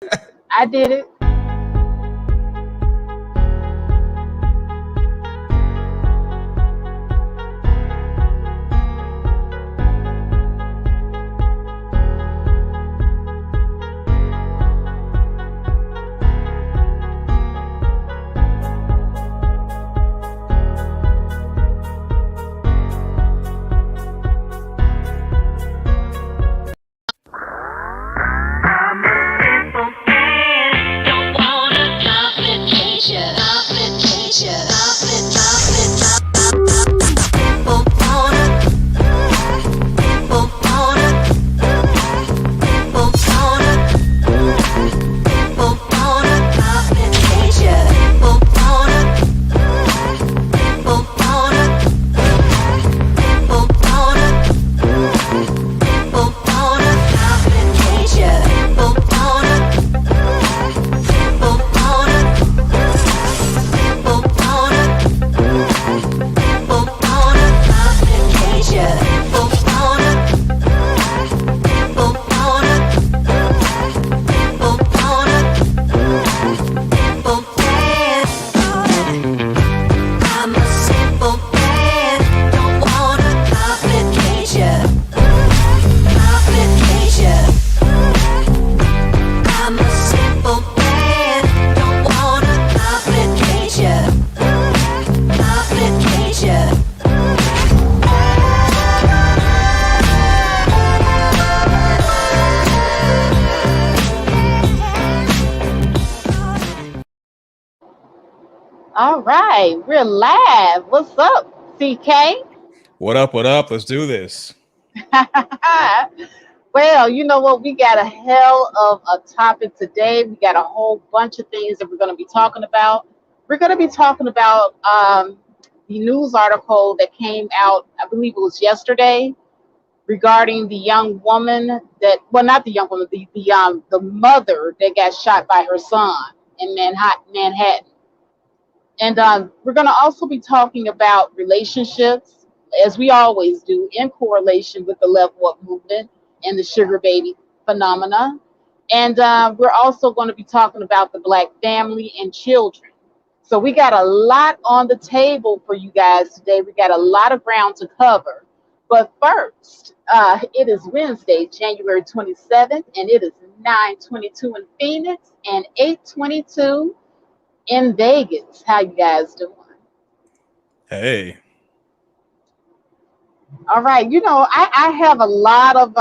I did it. I'm a simple man, don't want a complication. Complication. People wanna, people wanna, people wanna, people wanna complication. People wanna, people wanna, people wanna, people wanna complication. People wanna, people wanna, people wanna, people wanna complication. People wanna, people wanna, people wanna, people man. I'm a simple man, don't want a complication. Complication. I'm a simple man, don't want a complication. Complication. All right, we're live. What's up, CK? What up? What up? Let's do this. Well, you know what? We got a hell of a topic today. We got a whole bunch of things that we're going to be talking about. We're going to be talking about the news article that came out, I believe it was yesterday, regarding the young woman that, well, not the young woman, the mother that got shot by her son in Manhattan. And we're going to also be talking about relationships, as we always do, in correlation with the level up movement and the sugar baby phenomena. And we're also going to be talking about the Black family and children. So we got a lot on the table for you guys today. We got a lot of ground to cover. But first, it is Wednesday, January 27th, and it is 9:22 in Phoenix and 8:22 in Vegas. How you guys doing? Hey, All right. I have a lot of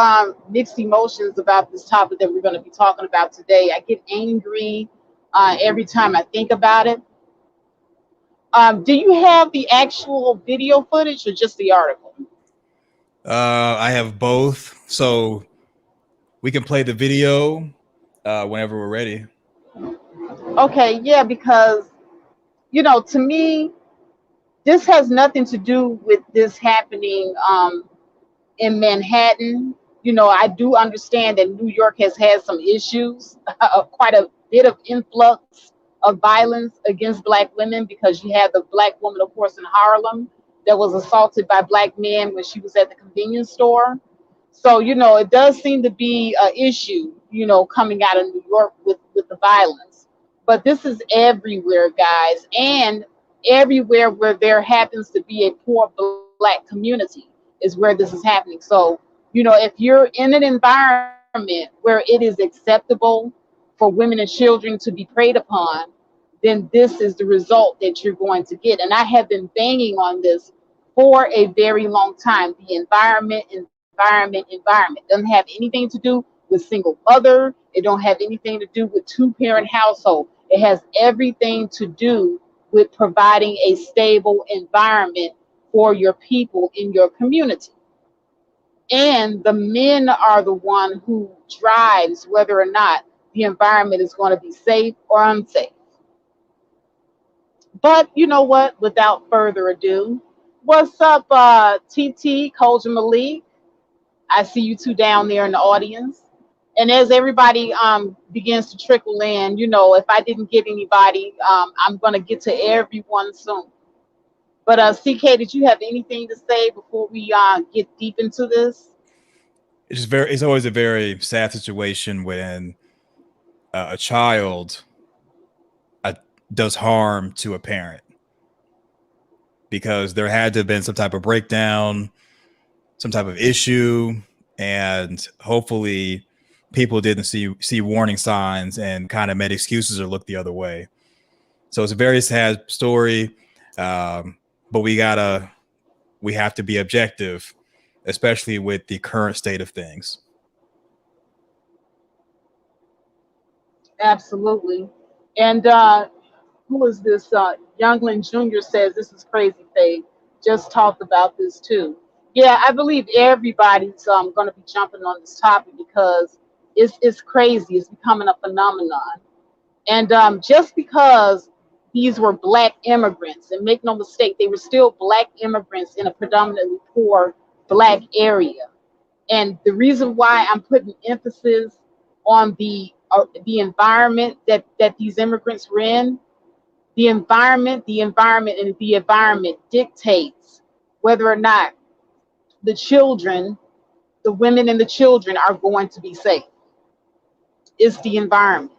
mixed emotions about this topic that we're going to be talking about today. I get angry every time I think about it. Do you have the actual video footage or just the article? I have both, so we can play the video whenever we're ready. Okay, yeah, because, to me, this has nothing to do with this happening in Manhattan. I do understand that New York has had some issues, quite a bit of influx of violence against Black women because you had the Black woman, of course, in Harlem that was assaulted by Black men when she was at the convenience store. So, it does seem to be an issue, coming out of New York with the violence. But this is everywhere, guys. And everywhere where there happens to be a poor Black community is where this is happening. So, if you're in an environment where it is acceptable for women and children to be preyed upon, then this is the result that you're going to get. And I have been banging on this for a very long time. The environment doesn't have anything to do with single mother. It don't have anything to do with two-parent household. It has everything to do with providing a stable environment for your people in your community. And the men are the one who drives whether or not the environment is going to be safe or unsafe. But you know what? Without further ado, what's up, TT, Kolja Malik? I see you two down there in the audience. And as everybody begins to trickle in, if I didn't get anybody, I'm going to get to everyone soon. But CK, did you have anything to say before we get deep into this? It's always a very sad situation when a child does harm to a parent, because there had to have been some type of breakdown, some type of issue, and hopefully people didn't see warning signs and kind of made excuses or looked the other way. So it's a very sad story, but we have to be objective, especially with the current state of things. Absolutely. And who is this? Youngling Jr. says this is crazy. They just talked about this too. Yeah, I believe everybody's going to be jumping on this topic because it's crazy. It's becoming a phenomenon. And just because these were black immigrants, and make no mistake, they were still black immigrants in a predominantly poor black area. And the reason why I'm putting emphasis on the environment that these immigrants were in, the environment dictates whether or not the children, the women and the children are going to be safe. It's the environment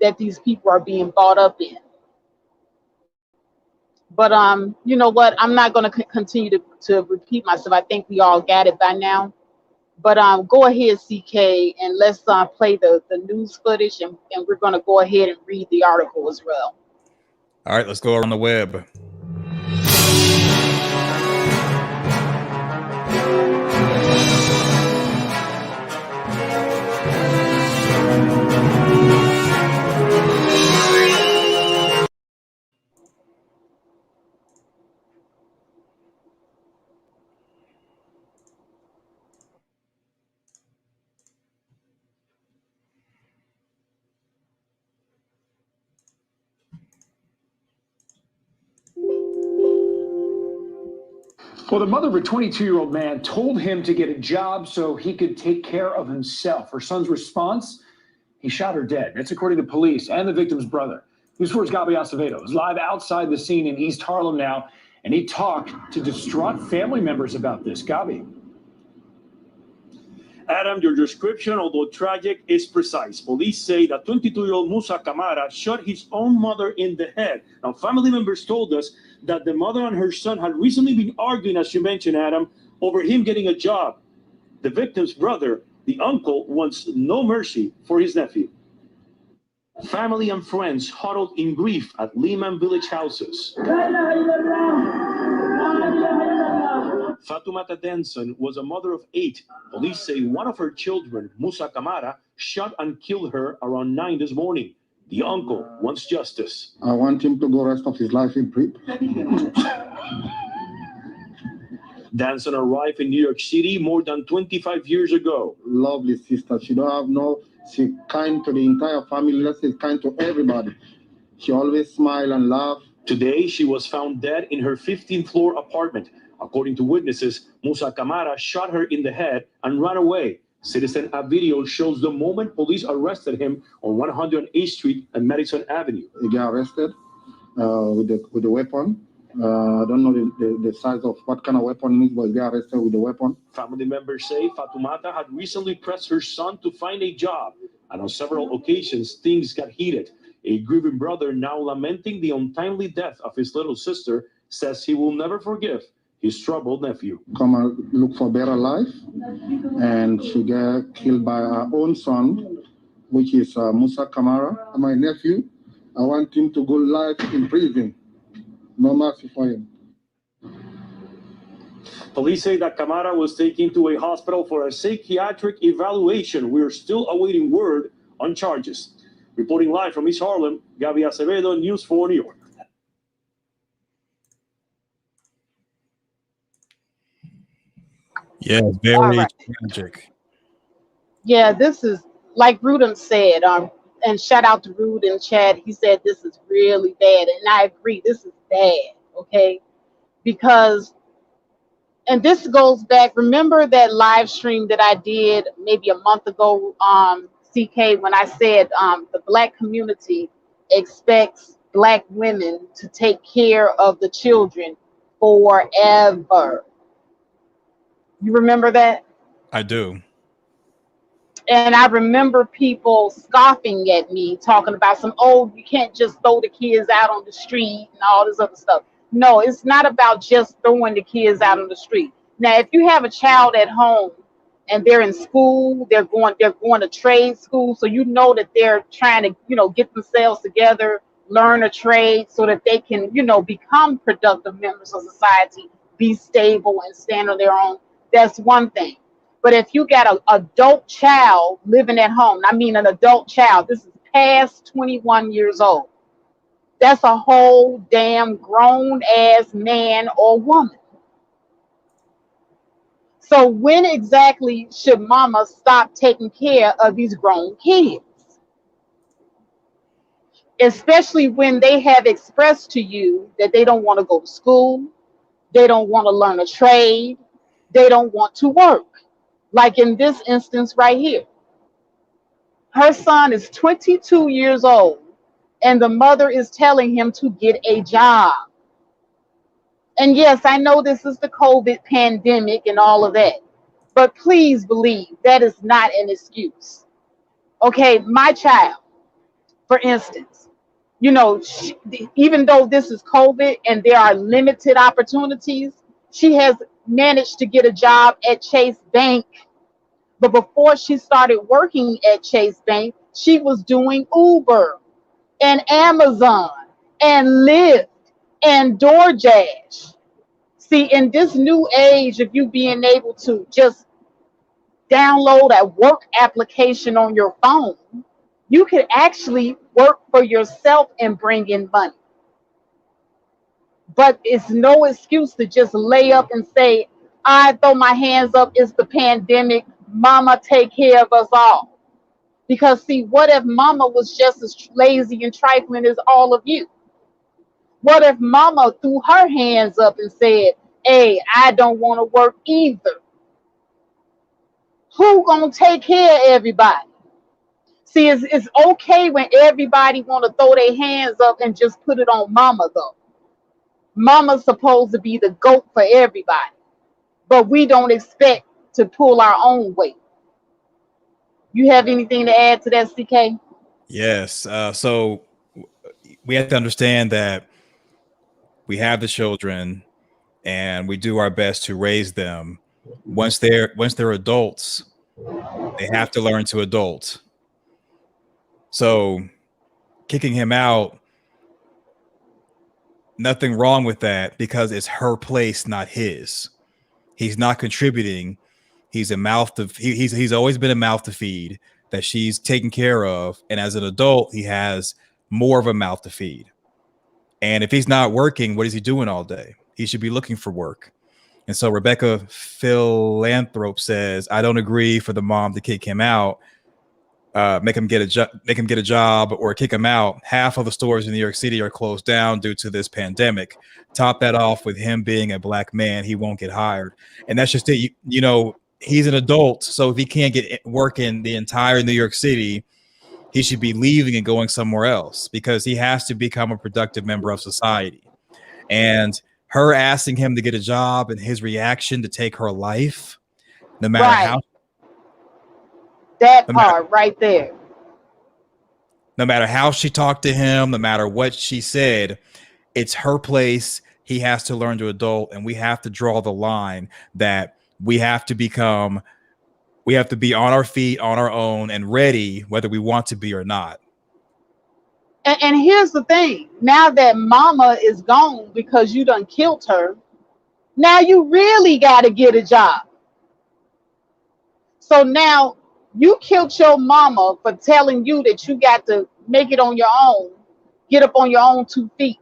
that these people are being brought up in. But you know what? I'm not going to continue to repeat myself. I think we all got it by now. But go ahead, CK, and let's play the news footage, and we're going to go ahead and read the article as well. All right, let's go around the web. Well, the mother of a 22-year-old man told him to get a job so he could take care of himself. Her son's response, he shot her dead. That's according to police and the victim's brother. News 4's Gabi Acevedo is live outside the scene in East Harlem now, and he talked to distraught family members about this. Gabi. Adam, your description, although tragic, is precise. Police say that 22-year-old Musa Camara shot his own mother in the head. Now, family members told us that the mother and her son had recently been arguing, as you mentioned, Adam, over him getting a job. The victim's brother, the uncle, wants no mercy for his nephew. Family and friends huddled in grief at Lehman Village houses. Fatoumata Denson was a mother of 8. Police say one of her children, Musa Camara, shot and killed her around 9 this morning. The uncle wants justice. I want him to go rest of his life in prison. Danson arrived in New York City more than 25 years ago. Lovely sister. She don't have she kind to the entire family. She's kind to everybody. She always smile and laugh. Today, she was found dead in her 15th floor apartment. According to witnesses, Musa Camara shot her in the head and ran away. Citizen app video shows the moment police arrested him on 108th Street and Madison Avenue. He got arrested with the weapon. I don't know the size of what kind of weapon it is, but he got arrested with the weapon. Family members say Fatoumata had recently pressed her son to find a job, and on several occasions things got heated. A grieving brother, now lamenting the untimely death of his little sister, says he will never forgive his troubled nephew. Come and look for better life, and she got killed by her own son, which is Musa Camara, my nephew. I want him to go life in prison. No mercy for him. Police say that Camara was taken to a hospital for a psychiatric evaluation. We are still awaiting word on charges. Reporting live from East Harlem, Gabi Acevedo, News 4 New York. Yeah, very right. tragic. Yeah, this is like Rudin said, and shout out to Rude in chat. He said this is really bad, and I agree. This is bad, okay? Because, and this goes back. Remember that live stream that I did maybe a month ago, CK, when I said the Black community expects Black women to take care of the children forever. You remember that? I do. And I remember people scoffing at me, talking about you can't just throw the kids out on the street and all this other stuff. No, it's not about just throwing the kids out on the street. Now, if you have a child at home and they're in school, they're going to trade school, so you know that they're trying to, get themselves together, learn a trade so that they can, become productive members of society, be stable and stand on their own. That's one thing. But if you got an adult child living at home, I mean an adult child, this is past 21 years old. That's a whole damn grown ass man or woman. So when exactly should mama stop taking care of these grown kids? Especially when they have expressed to you that they don't want to go to school, they don't want to learn a trade, they don't want to work. Like in this instance right here. Her son is 22 years old, and the mother is telling him to get a job. And yes, I know this is the COVID pandemic and all of that, but please believe that is not an excuse. Okay, my child, for instance, even though this is COVID and there are limited opportunities, she has managed to get a job at Chase Bank. But before she started working at Chase Bank, she was doing Uber and Amazon and Lyft and DoorDash. See, in this new age of you being able to just download a work application on your phone, you can actually work for yourself and bring in money. But it's no excuse to just lay up and say, I throw my hands up, it's the pandemic, mama take care of us all. Because see, what if mama was just as lazy and trifling as all of you? What if mama threw her hands up and said, hey, I don't want to work either? Who gonna take care of everybody? See, it's okay when everybody want to throw their hands up and just put it on mama though. Mama's supposed to be the goat for everybody, but we don't expect to pull our own weight. You have anything to add to that, CK? Yes. So we have to understand that we have the children and we do our best to raise them. Once they're adults, they have to learn to adult. So kicking him out, nothing wrong with that because it's her place, not his. He's not contributing. He's a mouth to he's always been a mouth to feed that she's taken care of. And as an adult, he has more of a mouth to feed. And if he's not working, what is he doing all day? He should be looking for work. And so Rebecca Philanthrope says, I don't agree for the mom to kick him out, make him get a job or kick him out. Half of the stores in New York City are closed down due to this pandemic. Top that off with him being a black man, he won't get hired. And that's just it. He's an adult, so if he can't get work in the entire New York City, he should be leaving and going somewhere else because he has to become a productive member of society. And her asking him to get a job and his reaction to take her life, no matter how that part right there. No matter how she talked to him, no matter what she said, it's her place. He has to learn to adult, and we have to draw the line that we have to be on our feet on our own and ready, whether we want to be or not. And here's the thing. Now that mama is gone because you done killed her, now you really got to get a job. So now you killed your mama for telling you that you got to make it on your own, get up on your own 2 feet.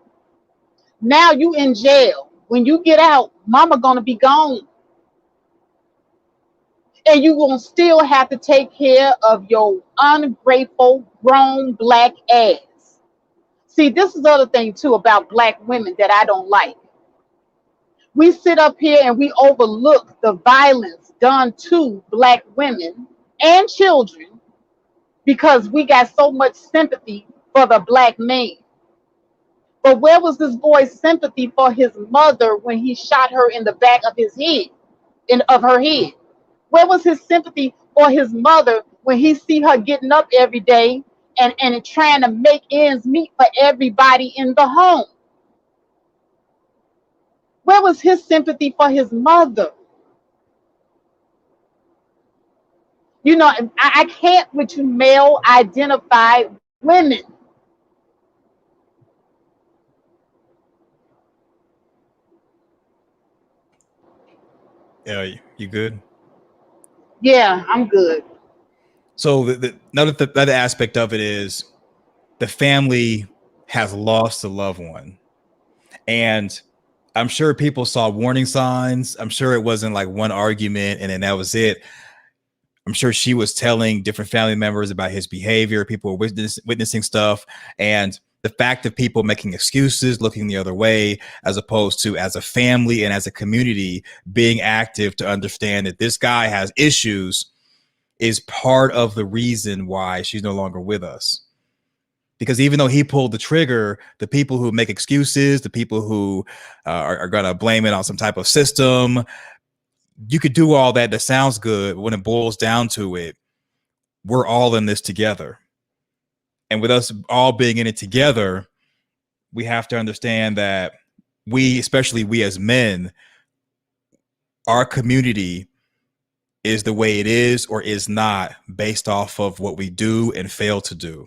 Now you in jail. When you get out, mama gonna be gone. And you gonna still have to take care of your ungrateful, grown black ass. See, this is the other thing too about black women that I don't like. We sit up here and we overlook the violence done to black women and children because we got so much sympathy for the black man. But where was this boy's sympathy for his mother when he shot her in the back of his head, of her head? Where was his sympathy for his mother when he see her getting up every day and trying to make ends meet for everybody in the home? Where was his sympathy for his mother? You know, I can't with you male identified women. Yeah, you good? Yeah, I'm good. So the other aspect of it is the family has lost a loved one, and I'm sure people saw warning signs. I'm sure it wasn't like one argument and then that was it. I'm sure she was telling different family members about his behavior. People were witnessing stuff, and the fact of people making excuses, looking the other way, as opposed to as a family and as a community being active to understand that this guy has issues, is part of the reason why she's no longer with us. Because even though he pulled the trigger, the people who make excuses, the people who are going to blame it on some type of system, you could do all that. That sounds good. But when it boils down to it, we're all in this together. And with us all being in it together, we have to understand that we, especially we as men, our community is the way it is or is not based off of what we do and fail to do.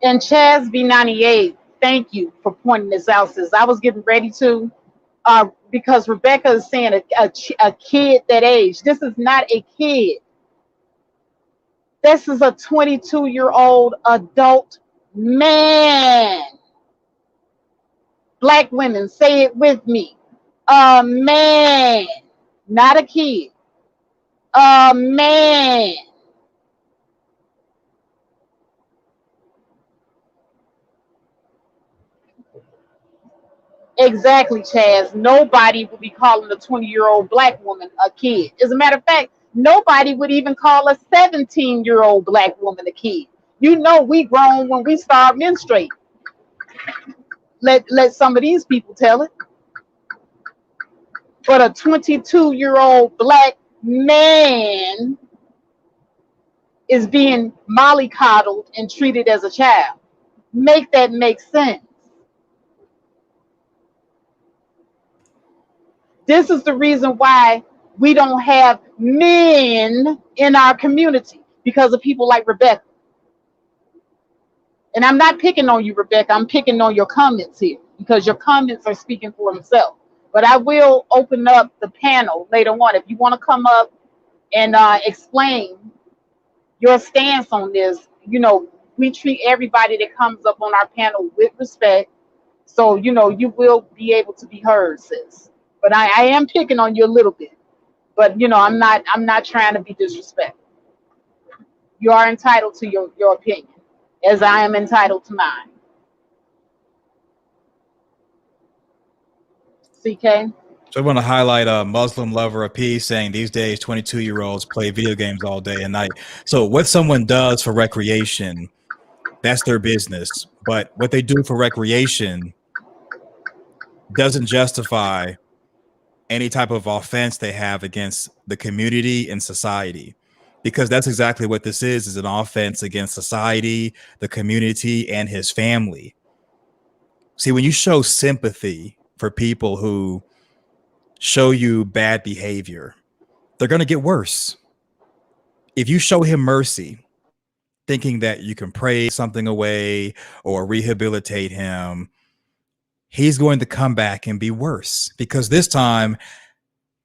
And Chaz B98, thank you for pointing this out, sis. I was getting ready to, because Rebecca is saying a kid that age. This is not a kid. This is a 22-year-old adult man. Black women, say it with me. A man, not a kid. A man. Exactly, Chaz. Nobody would be calling a 20-year-old black woman a kid. As a matter of fact, nobody would even call a 17-year-old black woman a kid. You know we grown when we start menstruating. Let some of these people tell it. But a 22-year-old black man is being mollycoddled and treated as a child. Make that make sense. This is the reason why we don't have men in our community, because of people like Rebecca. And I'm not picking on you, Rebecca. I'm picking on your comments here because your comments are speaking for themselves. But I will open up the panel later on. If you want to come up and explain your stance on this, you know, we treat everybody that comes up on our panel with respect. So, you know, you will be able to be heard, sis. But I am picking on you a little bit. But you know, I'm not trying to be disrespectful. You are entitled to your opinion, as I am entitled to mine. CK? So I want to highlight a Muslim lover of peace saying these days 22-year-olds play video games all day and night. So what someone does for recreation, that's their business. But what they do for recreation doesn't justify any type of offense they have against the community and society. Because that's exactly what this is an offense against society, the community, and his family. See, when you show sympathy for people who show you bad behavior, they're going to get worse. If you show him mercy, thinking that you can pray something away or rehabilitate him, he's going to come back and be worse, because this time,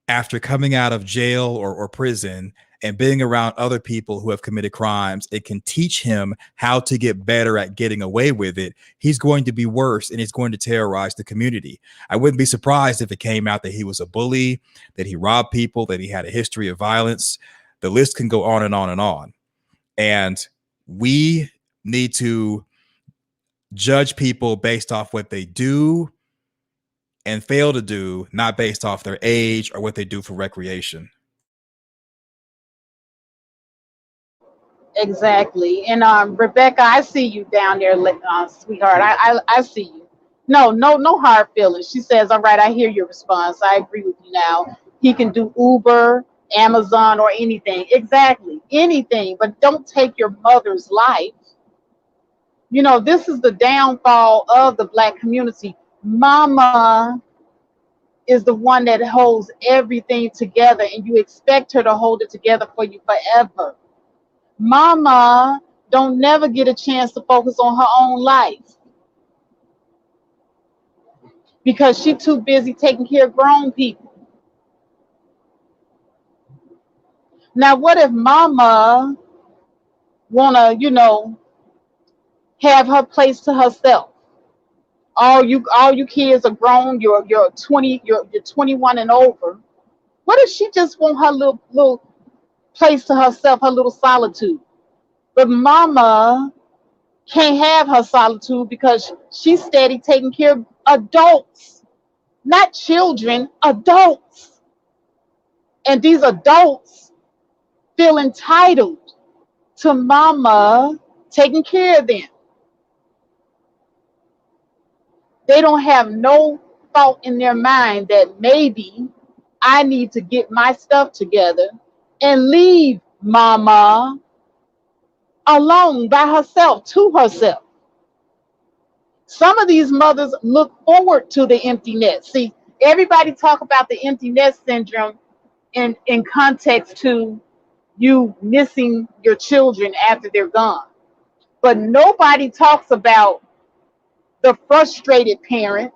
after coming out of jail or prison and being around other people who have committed crimes, it can teach him how to get better at getting away with it. He's going to be worse, and he's going to terrorize the community. I wouldn't be surprised if it came out that he was a bully, that he robbed people, that he had a history of violence. The list can go on and on and on. And we need to judge people based off what they do and fail to do, not based off their age or what they do for recreation. Exactly. And Rebecca, I see you down there, sweetheart. I see you. No hard feelings. She says, all right, I hear your response. I agree with you now. He can do Uber, Amazon or anything. Exactly. Anything, but don't take your mother's life. This is the downfall of the Black community. Mama is the one that holds everything together, and you expect her to hold it together for you forever. Mama don't never get a chance to focus on her own life because she too busy taking care of grown people. Now, what if mama wanna, have her place to herself? All you kids are grown. You're 20. You're 21 and over. What if she just want her little place to herself, her little solitude? But mama can't have her solitude because she's steady taking care of adults, not children, adults. And these adults feel entitled to mama taking care of them. They don't have no thought in their mind that maybe I need to get my stuff together and leave mama alone by herself, to herself. Some of these mothers look forward to the empty nest. See, everybody talk about the empty nest syndrome in context to you missing your children after they're gone. But nobody talks about the frustrated parent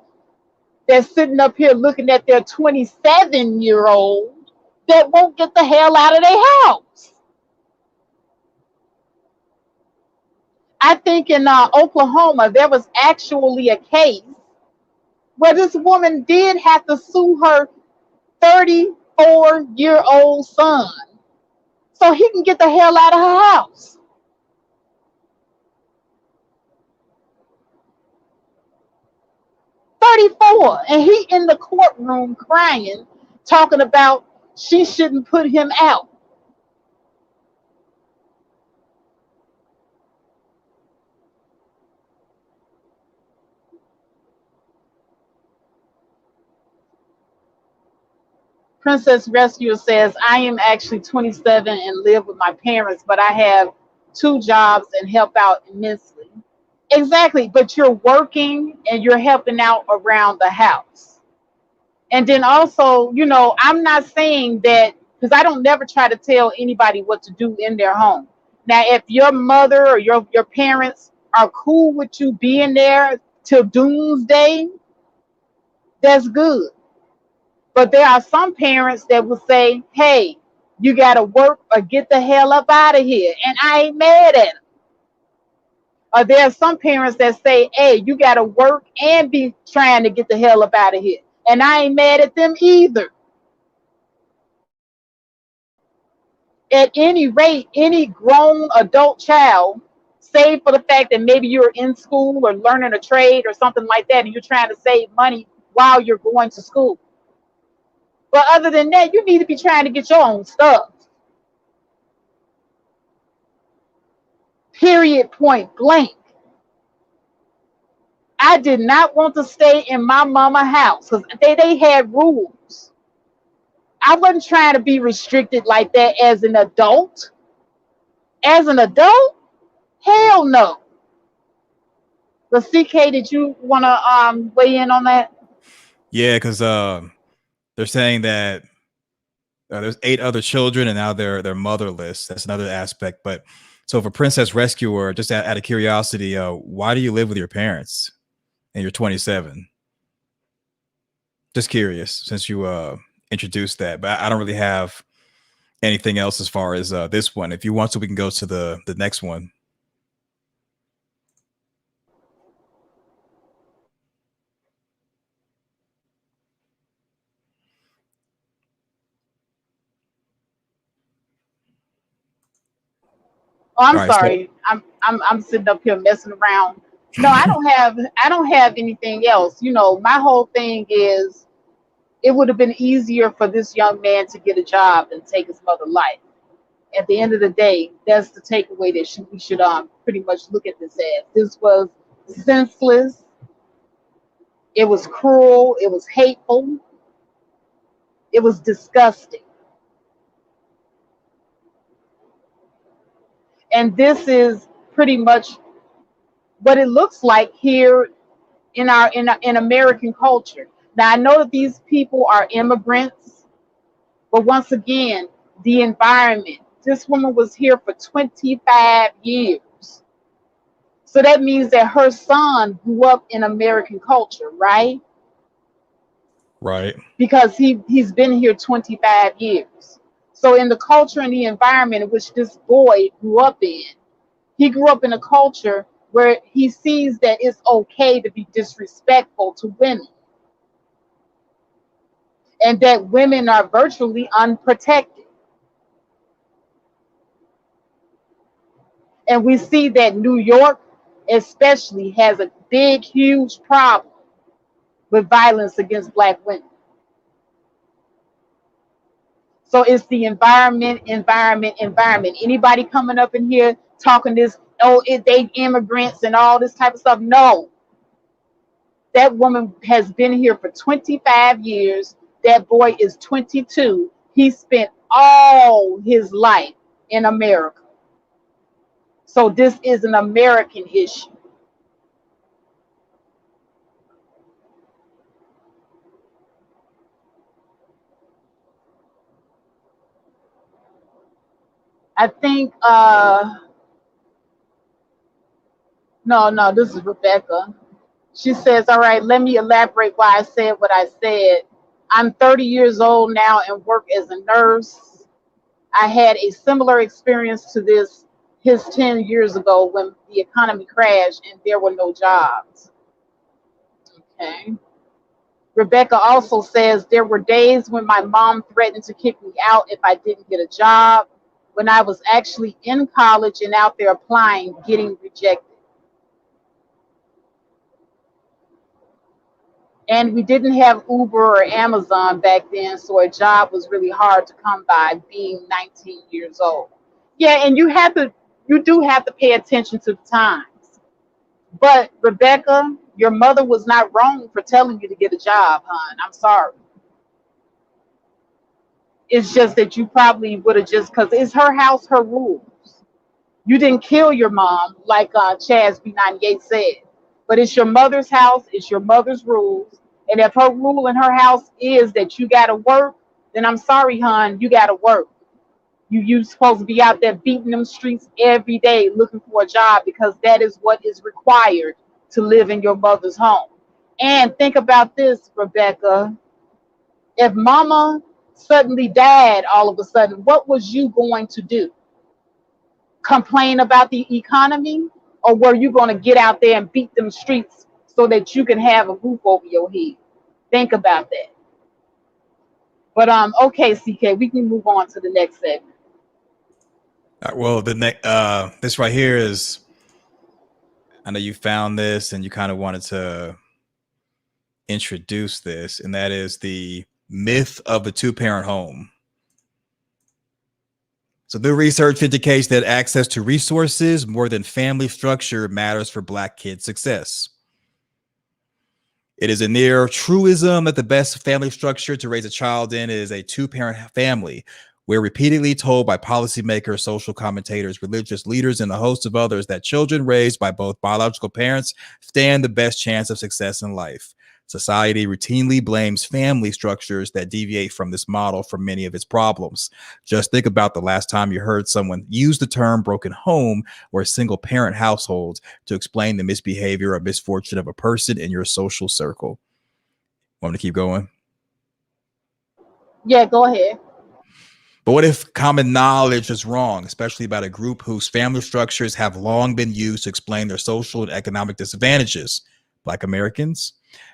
that's sitting up here looking at their 27-year-old that won't get the hell out of their house. I think in Oklahoma, there was actually a case where this woman did have to sue her 34-year-old son so he can get the hell out of her house. "34" and he in the courtroom crying, talking about she shouldn't put him out. Princess Rescuer says, I am actually 27 and live with my parents, but I have 2 jobs and help out immensely. Exactly, but you're working and you're helping out around the house. And then also, I'm not saying that, because I don't never try to tell anybody what to do in their home. Now, if your mother or your parents are cool with you being there till doomsday, that's good. But there are some parents that will say, hey, you got to work or get the hell up out of here. And I ain't mad at them. Or there are some parents that say, hey, you got to work and be trying to get the hell up out of here. And I ain't mad at them either. At any rate, any grown adult child, save for the fact that maybe you're in school or learning a trade or something like that, and you're trying to save money while you're going to school. But other than that, you need to be trying to get your own stuff. Period, point blank. I did not want to stay in my mama's house because they had rules. I wasn't trying to be restricted like that as an adult. As an adult? Hell no. But CK, did you want to weigh in on that? Yeah, because they're saying that there's 8 other children and now they're motherless. That's another aspect. But so for Princess Rescuer, just out of curiosity, why do you live with your parents and you're 27? Just curious, since you introduced that. But I don't really have anything else as far as this one. If you want to, we can go to the next one. Oh, I'm All right, so sorry. I'm sitting up here messing around. No, I don't have anything else. My whole thing is it would have been easier for this young man to get a job and take his mother's life. At the end of the day, that's the takeaway that we should pretty much look at this as. This was senseless. It was cruel. It was hateful. It was disgusting. And this is pretty much what it looks like here in American culture. Now I know that these people are immigrants, but once again, the environment. This woman was here for 25 years. So that means that her son grew up in American culture, right? Right. Because he's been here 25 years. So in the culture and the environment in which this boy grew up in, he grew up in a culture where he sees that it's okay to be disrespectful to women and that women are virtually unprotected. And we see that New York especially has a big, huge problem with violence against Black women. So it's the environment, environment, environment. Anybody coming up in here talking this, oh, they immigrants and all this type of stuff. No, that woman has been here for 25 years. That boy is 22. He spent all his life in America. So this is an American issue. I think no, this is Rebecca. She says, all right, let me elaborate why I said what I said. I'm 30 years old now and work as a nurse. I had a similar experience to this his 10 years ago when the economy crashed and there were no jobs. Okay. Rebecca also says there were days when my mom threatened to kick me out if I didn't get a job when I was actually in college and out there applying, getting rejected. And we didn't have Uber or Amazon back then, so a job was really hard to come by being 19 years old. Yeah, and you do have to pay attention to the times. But Rebecca, your mother was not wrong for telling you to get a job, hon. I'm sorry. It's just that you probably would have just, because it's her house, her rules. You didn't kill your mom, like Chaz B98 said. But it's your mother's house, it's your mother's rules. And if her rule in her house is that you gotta work, then I'm sorry, hon, you gotta work. You supposed to be out there beating them streets every day looking for a job because that is what is required to live in your mother's home. And think about this, Rebecca. If mama suddenly died all of a sudden, what was you going to do? Complain about the economy? Or were you going to get out there and beat them streets so that you can have a roof over your head? Think about that. But okay, CK, we can move on to the next segment. Well, the next this right here is, I know you found this and you kind of wanted to introduce this, and that is the myth of the two-parent home. So the research indicates that access to resources more than family structure matters for Black kids' success. It is a near truism that the best family structure to raise a child in is a two-parent family. We're repeatedly told by policymakers, social commentators, religious leaders, and a host of others that children raised by both biological parents stand the best chance of success in life. Society routinely blames family structures that deviate from this model for many of its problems. Just think about the last time you heard someone use the term broken home or a single parent household to explain the misbehavior or misfortune of a person in your social circle. Want me to keep going? Yeah, go ahead. But what if common knowledge is wrong, especially about a group whose family structures have long been used to explain their social and economic disadvantages? Black Americans?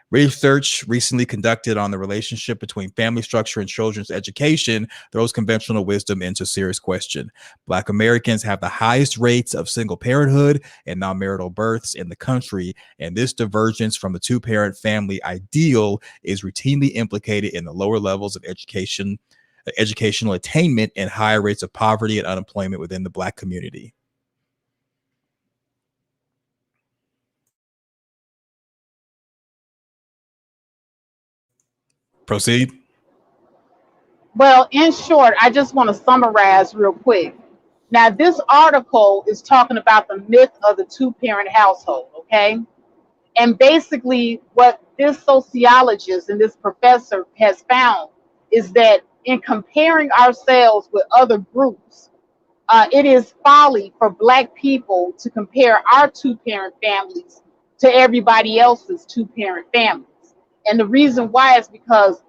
Research recently conducted on the relationship between family structure and children's education throws conventional wisdom into serious question. Black Americans have the highest rates of single parenthood and non-marital births in the country, and this divergence from the two-parent family ideal is routinely implicated in the lower levels of educational attainment and higher rates of poverty and unemployment within the Black community. Proceed. Well, in short, I just want to summarize real quick. Now, this article is talking about the myth of the two-parent household, okay? And basically, what this sociologist and this professor has found is that in comparing ourselves with other groups, it is folly for Black people to compare our two-parent families to everybody else's two-parent families. And the reason why is because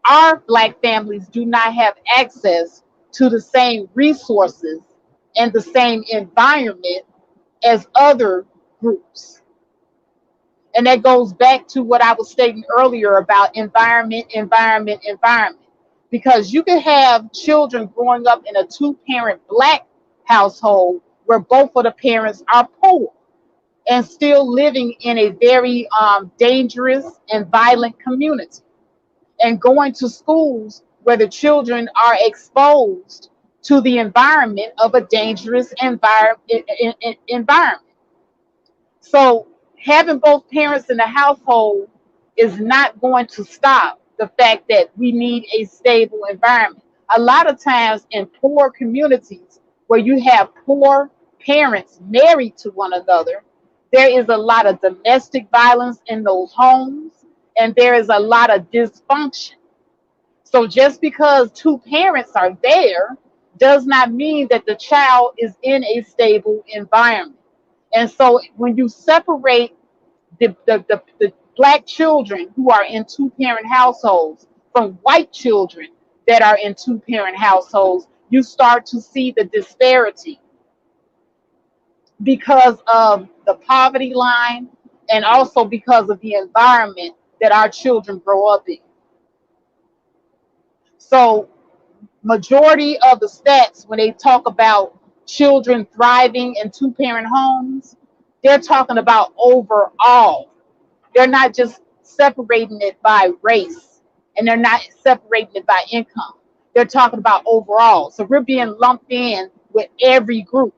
our Black families do not have access to the same resources and the same environment as other groups. And that goes back to what I was stating earlier about environment. Because you can have children growing up in a two-parent Black household where both of the parents are poor and still living in a very dangerous and violent community, and going to schools where the children are exposed to the environment of a dangerous environment. So having both parents in the household is not going to stop the fact that we need a stable environment. A lot of times in poor communities where you have poor parents married to one another, there is a lot of domestic violence in those homes, and there is a lot of dysfunction. So just because two parents are there does not mean that the child is in a stable environment. And so when you separate the Black children who are in two-parent households from white children that are in two-parent households, you start to see the disparity because of the poverty line and also because of the environment that our children grow up in. So majority of the stats, when they talk about children thriving in two-parent homes, they're talking about overall. They're not just separating it by race, and they're not separating it by income. They're talking about overall. So we're being lumped in with every group.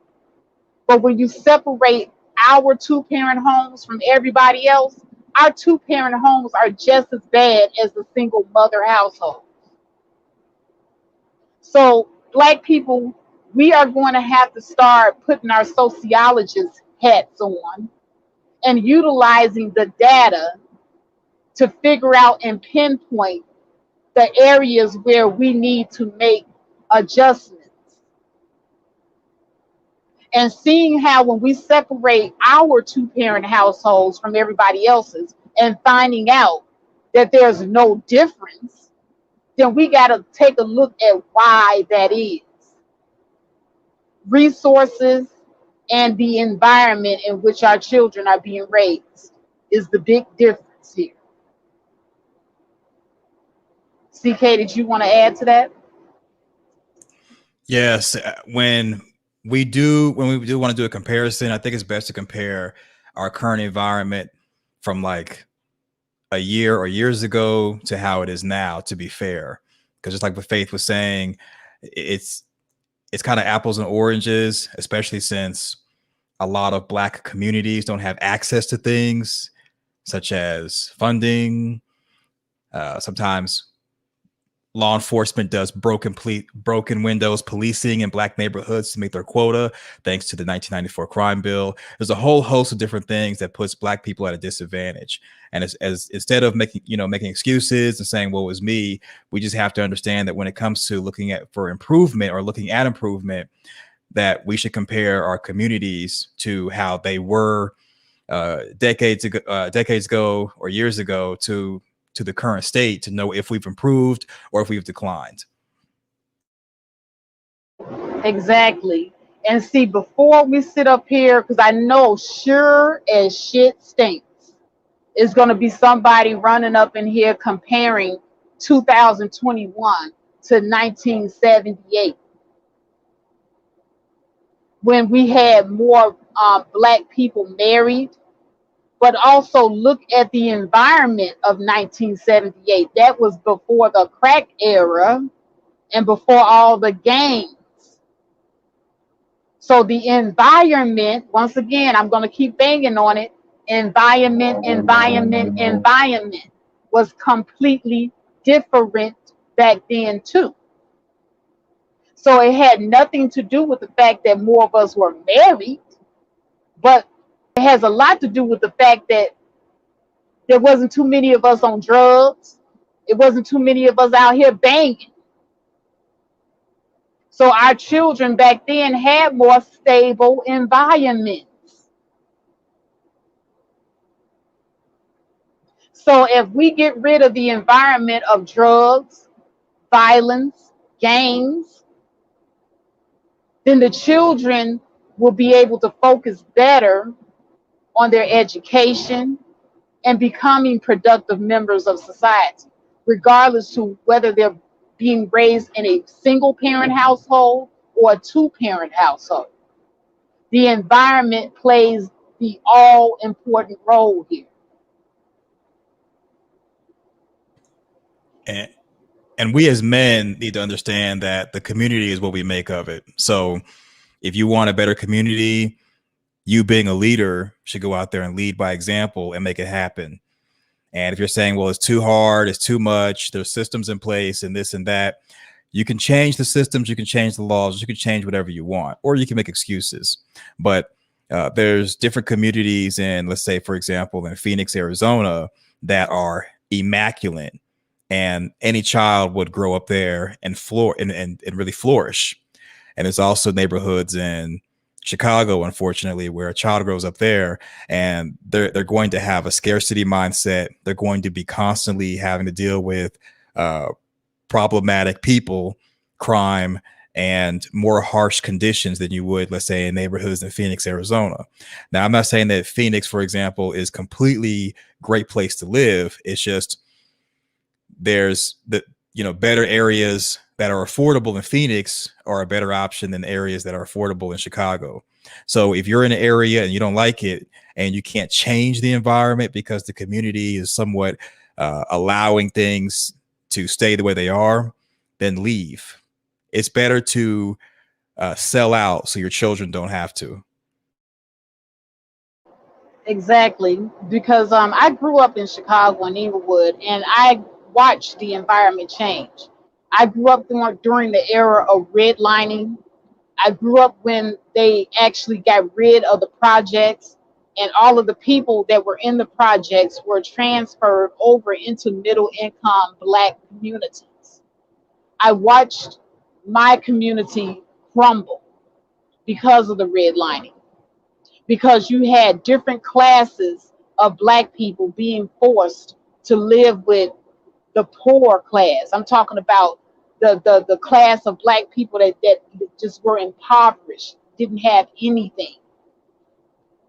But when you separate our two-parent homes from everybody else, our two-parent homes are just as bad as the single mother household. So Black people, we are going to have to start putting our sociologist hats on and utilizing the data to figure out and pinpoint the areas where we need to make adjustments. And seeing how when we separate our two-parent households from everybody else's and finding out that there's no difference, then we got to take a look at why that is. Resources and the environment in which our children are being raised is the big difference here. CK, did you want to add to that? Yes, when we do want to do a comparison, I think it's best to compare our current environment from like a year or years ago to how it is now, to be fair. Because just like what Faith was saying, it's kind of apples and oranges, especially since a lot of Black communities don't have access to things such as funding. Sometimes law enforcement does broken windows policing in Black neighborhoods to meet their quota, thanks to the 1994 crime bill. There's a whole host of different things that puts Black people at a disadvantage. And as instead of making excuses and saying, well, it was me, we just have to understand that when it comes to looking at improvement, that we should compare our communities to how they were decades ago or years ago to the current state, to know if we've improved or if we've declined. Exactly. And see, before we sit up here, because I know sure as shit stinks, it's going to be somebody running up in here comparing 2021 to 1978, when we had more Black people married. But also look at the environment of 1978. That was before the crack era and before all the gangs. So the environment, once again, I'm going to keep banging on it, environment was completely different back then too. So it had nothing to do with the fact that more of us were married, but it has a lot to do with the fact that there wasn't too many of us on drugs. It wasn't too many of us out here banging. So our children back then had more stable environments. So if we get rid of the environment of drugs, violence, gangs, then the children will be able to focus better on their education and becoming productive members of society, regardless to whether they're being raised in a single parent household or a two-parent household. The environment plays the all important role here. And and we as men need to understand that the community is what we make of it. So if you want a better community, you being a leader should go out there and lead by example and make it happen. And if you're saying, well, it's too hard, it's too much, there's systems in place and this and that, you can change the systems, you can change the laws, you can change whatever you want, or you can make excuses. But there's different communities in, let's say, for example, in Phoenix, Arizona, that are immaculate, and any child would grow up there and and really flourish. And there's also neighborhoods in Chicago, unfortunately, where a child grows up there and they're going to have a scarcity mindset. They're going to be constantly having to deal with problematic people, crime, and more harsh conditions than you would, let's say, in neighborhoods in Phoenix, Arizona. Now, I'm not saying that Phoenix, for example, is completely great place to live. It's just there's the better areas that are affordable in Phoenix are a better option than areas that are affordable in Chicago. So if you're in an area and you don't like it and you can't change the environment because the community is somewhat allowing things to stay the way they are, then leave. It's better to sell out so your children don't have to. Exactly, because I grew up in Chicago and Inglewood, and I watched the environment change. I grew up during the era of redlining. I grew up when they actually got rid of the projects, and all of the people that were in the projects were transferred over into middle income Black communities. I watched my community crumble because of the redlining, because you had different classes of Black people being forced to live with the poor class. I'm talking about the class of Black people that just were impoverished, didn't have anything.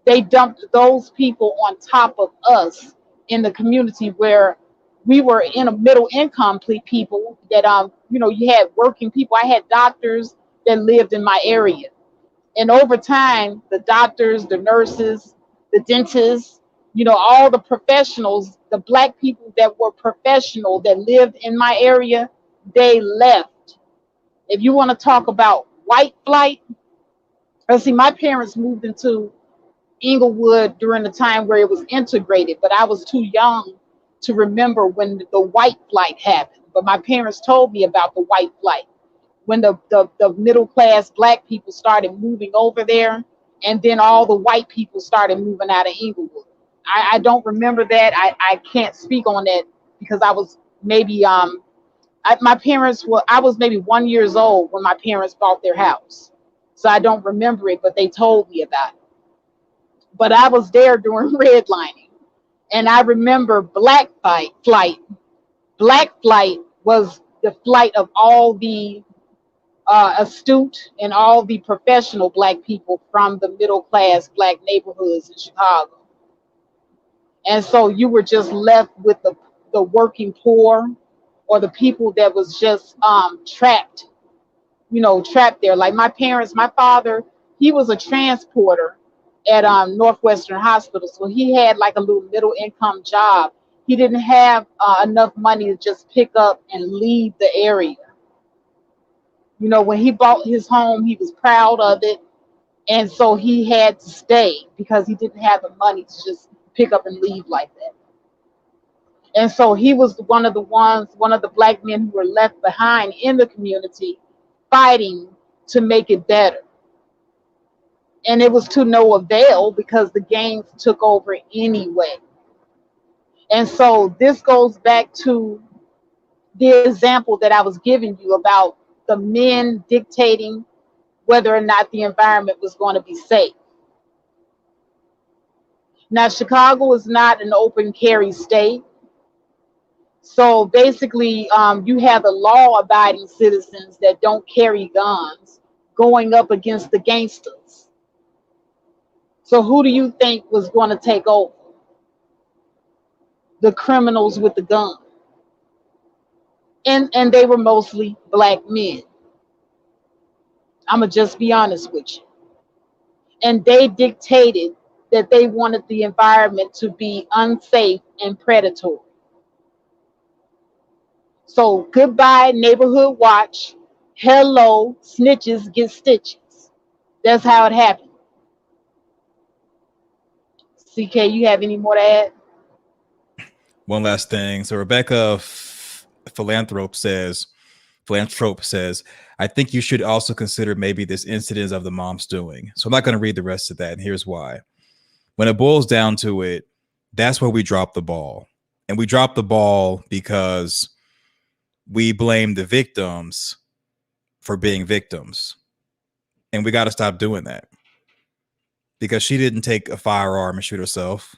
They dumped those people on top of us in the community where we were in a middle income people that you had working people. I had doctors that lived in my area. And over time, the doctors, the nurses, the dentists, all the professionals, the Black people that were professional that lived in my area, they left. If you want to talk about white flight, let's see, my parents moved into Inglewood during the time where it was integrated, but I was too young to remember when the white flight happened. But my parents told me about the white flight when the middle class Black people started moving over there, and then all the white people started moving out of Inglewood. I don't remember that. I can't speak on that because I was maybe my parents were I was maybe 1 years old when my parents bought their house. So I don't remember it, but they told me about it. But I was there during redlining, and I remember Black flight. Black flight was the flight of all the astute and all the professional Black people from the middle class Black neighborhoods in Chicago. And so you were just left with the working poor, or the people that was just trapped, trapped there. Like my father, he was a transporter at Northwestern Hospital. So he had like a little middle income job. He didn't have enough money to just pick up and leave the area. When he bought his home, he was proud of it. And so he had to stay because he didn't have the money to just pick up and leave like that. And so he was one of the Black men who were left behind in the community fighting to make it better. And it was to no avail because the gangs took over anyway. And so this goes back to the example that I was giving you about the men dictating whether or not the environment was going to be safe. Now, Chicago is not an open carry state. So basically, you have the law abiding citizens that don't carry guns going up against the gangsters. So who do you think was going to take over? The criminals with the gun. And they were mostly black men. I'm going to just be honest with you. And they dictated that they wanted the environment to be unsafe and predatory. So goodbye, neighborhood watch. Hello, snitches get stitches. That's how it happened. CK, you have any more to add? One last thing. So Rebecca Philanthrope says, I think you should also consider maybe this incident of the mom's doing. So I'm not going to read the rest of that. And here's why. When it boils down to it, that's where we drop the ball. And we drop the ball because we blame the victims for being victims. And we got to stop doing that. Because she didn't take a firearm and shoot herself.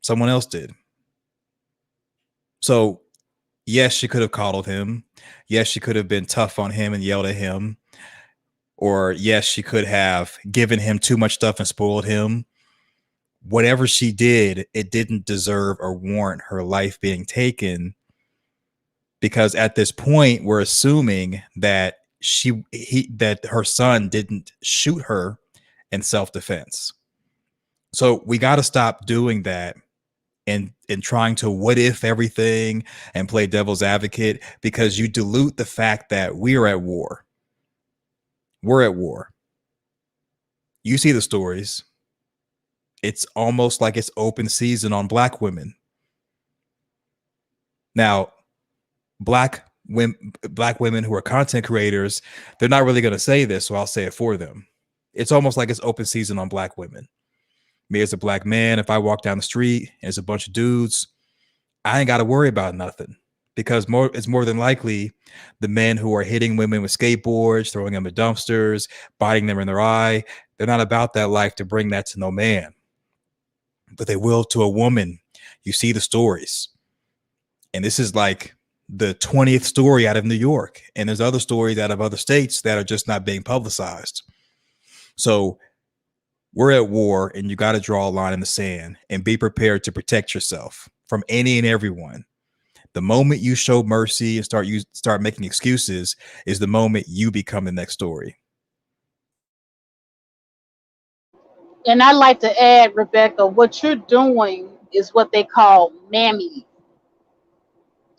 Someone else did. So, yes, she could have coddled him. Yes, she could have been tough on him and yelled at him. Or, yes, she could have given him too much stuff and spoiled him. Whatever she did, it didn't deserve or warrant her life being taken. Because at this point, we're assuming that that her son didn't shoot her in self-defense. So we got to stop doing that and trying to what if everything and play devil's advocate, because you dilute the fact that we're at war. We're at war. You see the stories. It's almost like it's open season on black women. Now, black women who are content creators, they're not really going to say this, so I'll say it for them. It's almost like it's open season on black women. Me as a black man, if I walk down the street and there's a bunch of dudes, I ain't got to worry about nothing, because it's more than likely the men who are hitting women with skateboards, throwing them at dumpsters, biting them in their eye. They're not about that life to bring that to no man, but they will to a woman. You see the stories. And this is like the 20th story out of New York. And there's other stories out of other states that are just not being publicized. So we're at war, and you got to draw a line in the sand and be prepared to protect yourself from any and everyone. The moment you show mercy and start making excuses is the moment you become the next story. And I'd like to add, Rebecca, what you're doing is what they call mammy.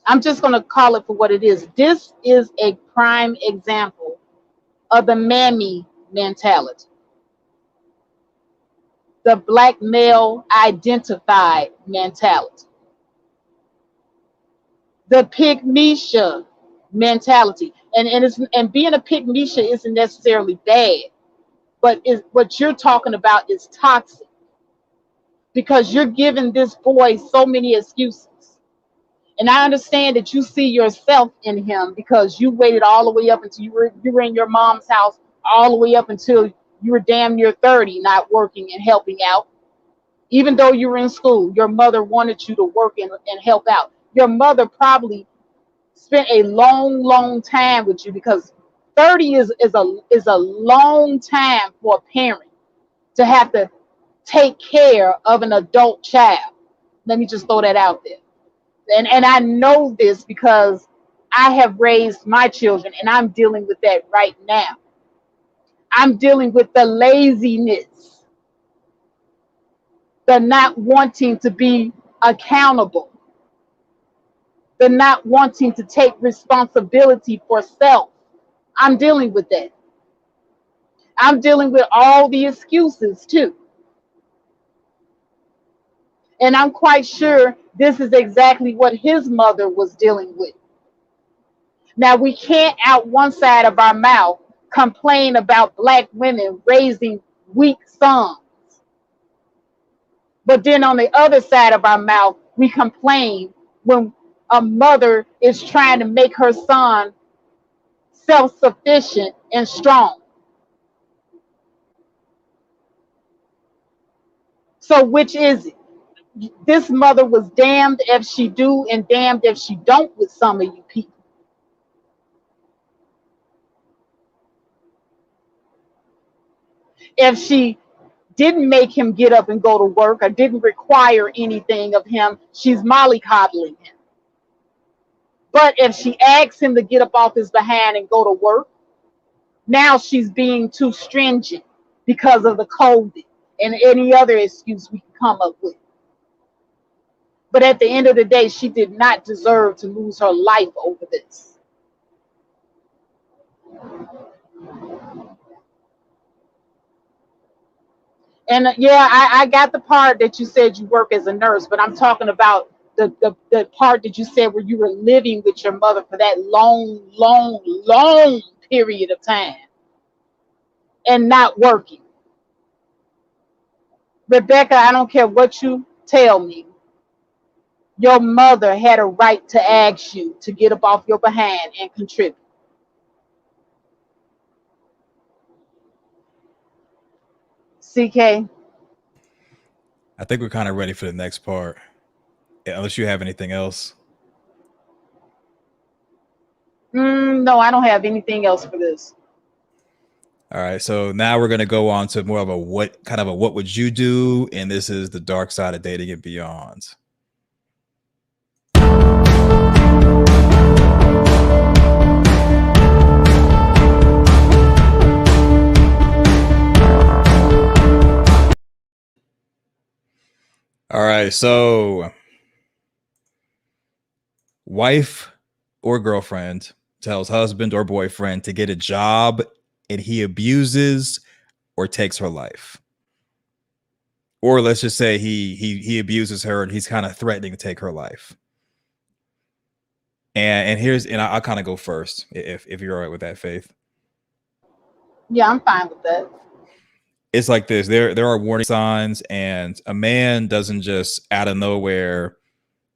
I'm just going to call it for what it is. This is a prime example of the mammy mentality. The black male identified mentality. The pygmisha mentality. And being a pygmisha isn't necessarily bad, but what you're talking about is toxic, because you're giving this boy so many excuses. And I understand that you see yourself in him because you waited all the way up until you were in your mom's house, all the way up until you were damn near 30, not working and helping out. Even though you were in school, your mother wanted you to work and help out. Your mother probably spent a long time with you, because 30 is a long time for a parent to have to take care of an adult child. Let me just throw that out there. And I know this because I have raised my children, and I'm dealing with that right now. I'm dealing with the laziness, the not wanting to be accountable, the not wanting to take responsibility for self. I'm dealing with that. I'm dealing with all the excuses too. And I'm quite sure this is exactly what his mother was dealing with. Now, we can't out one side of our mouth complain about black women raising weak sons. But then on the other side of our mouth, we complain when a mother is trying to make her son self-sufficient and strong. So which is it? This mother was damned if she do and damned if she don't with some of you people. If she didn't make him get up and go to work or didn't require anything of him, she's mollycoddling him. But if she asks him to get up off his behind and go to work, now she's being too stringent because of the COVID and any other excuse we can come up with. But at the end of the day, she did not deserve to lose her life over this. And yeah, I got the part that you said you work as a nurse, but I'm talking about the part that you said where you were living with your mother for that long period of time and not working. Rebecca, I don't care what you tell me. Your mother had a right to ask you to get up off your behind and contribute. CK? I think we're kind of ready for the next part. Yeah, unless you have anything else. No, I don't have anything else for this. All right, so now we're going to go on to more of a what would you do? And this is the dark side of dating and beyond. All right, so wife or girlfriend tells husband or boyfriend to get a job and he abuses or takes her life. Or let's just say he abuses her and he's kind of threatening to take her life. And I'll kind of go first if you're all right with that, Faith. Yeah, I'm fine with that. It's like this. There are warning signs, and a man doesn't just out of nowhere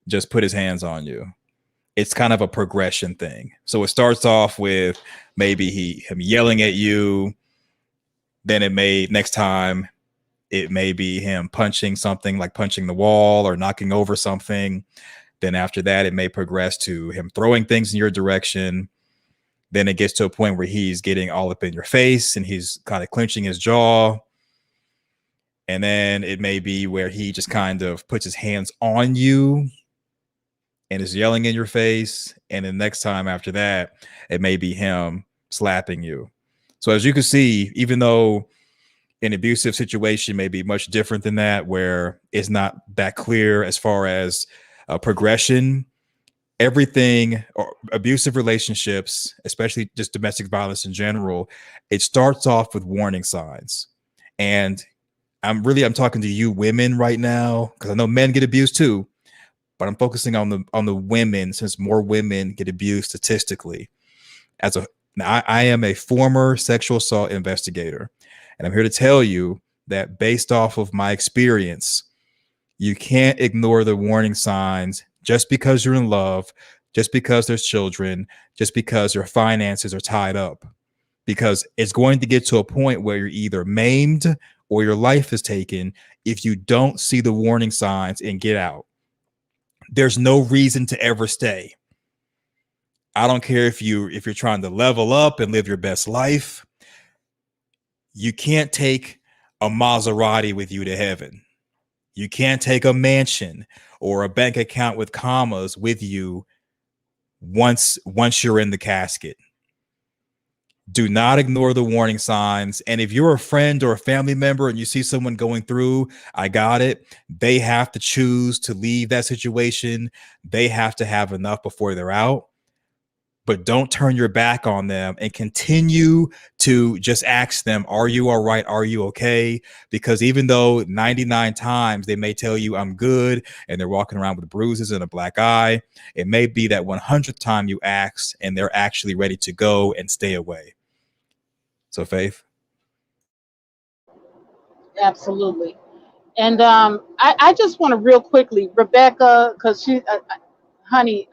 just put his hands on you. It's kind of a progression thing. So it starts off with maybe him yelling at you. Then next time it may be him punching something, like punching the wall or knocking over something. Then after that, it may progress to him throwing things in your direction. Then it gets to a point where he's getting all up in your face and he's kind of clenching his jaw. And then it may be where he just kind of puts his hands on you and is yelling in your face. And the next time after that, it may be him slapping you. So as you can see, even though an abusive situation may be much different than that, where it's not that clear as far as progression, everything or abusive relationships, especially just domestic violence in general, it starts off with warning signs. And I'm talking to you women right now, because I know men get abused too, but I'm focusing on the women, since more women get abused statistically. Now, I am a former sexual assault investigator, and I'm here to tell you that based off of my experience, you can't ignore the warning signs just because you're in love, just because there's children, just because your finances are tied up, because it's going to get to a point where you're either maimed or your life is taken if you don't see the warning signs and get out. There's no reason to ever stay. I don't care if you're trying to level up and live your best life. You can't take a Maserati with you to heaven. You can't take a mansion or a bank account with commas with you once you're in the casket. Do not ignore the warning signs. And if you're a friend or a family member and you see someone going through, I got it. They have to choose to leave that situation. They have to have enough before they're out. but don't turn your back on them and continue to just ask them, are you all right? Are you okay? Because even though 99 times they may tell you I'm good and they're walking around with bruises and a black eye, it may be that 100th time you ask and they're actually ready to go and stay away. So Faith? Absolutely. And I just want to real quickly, Rebecca, because honey,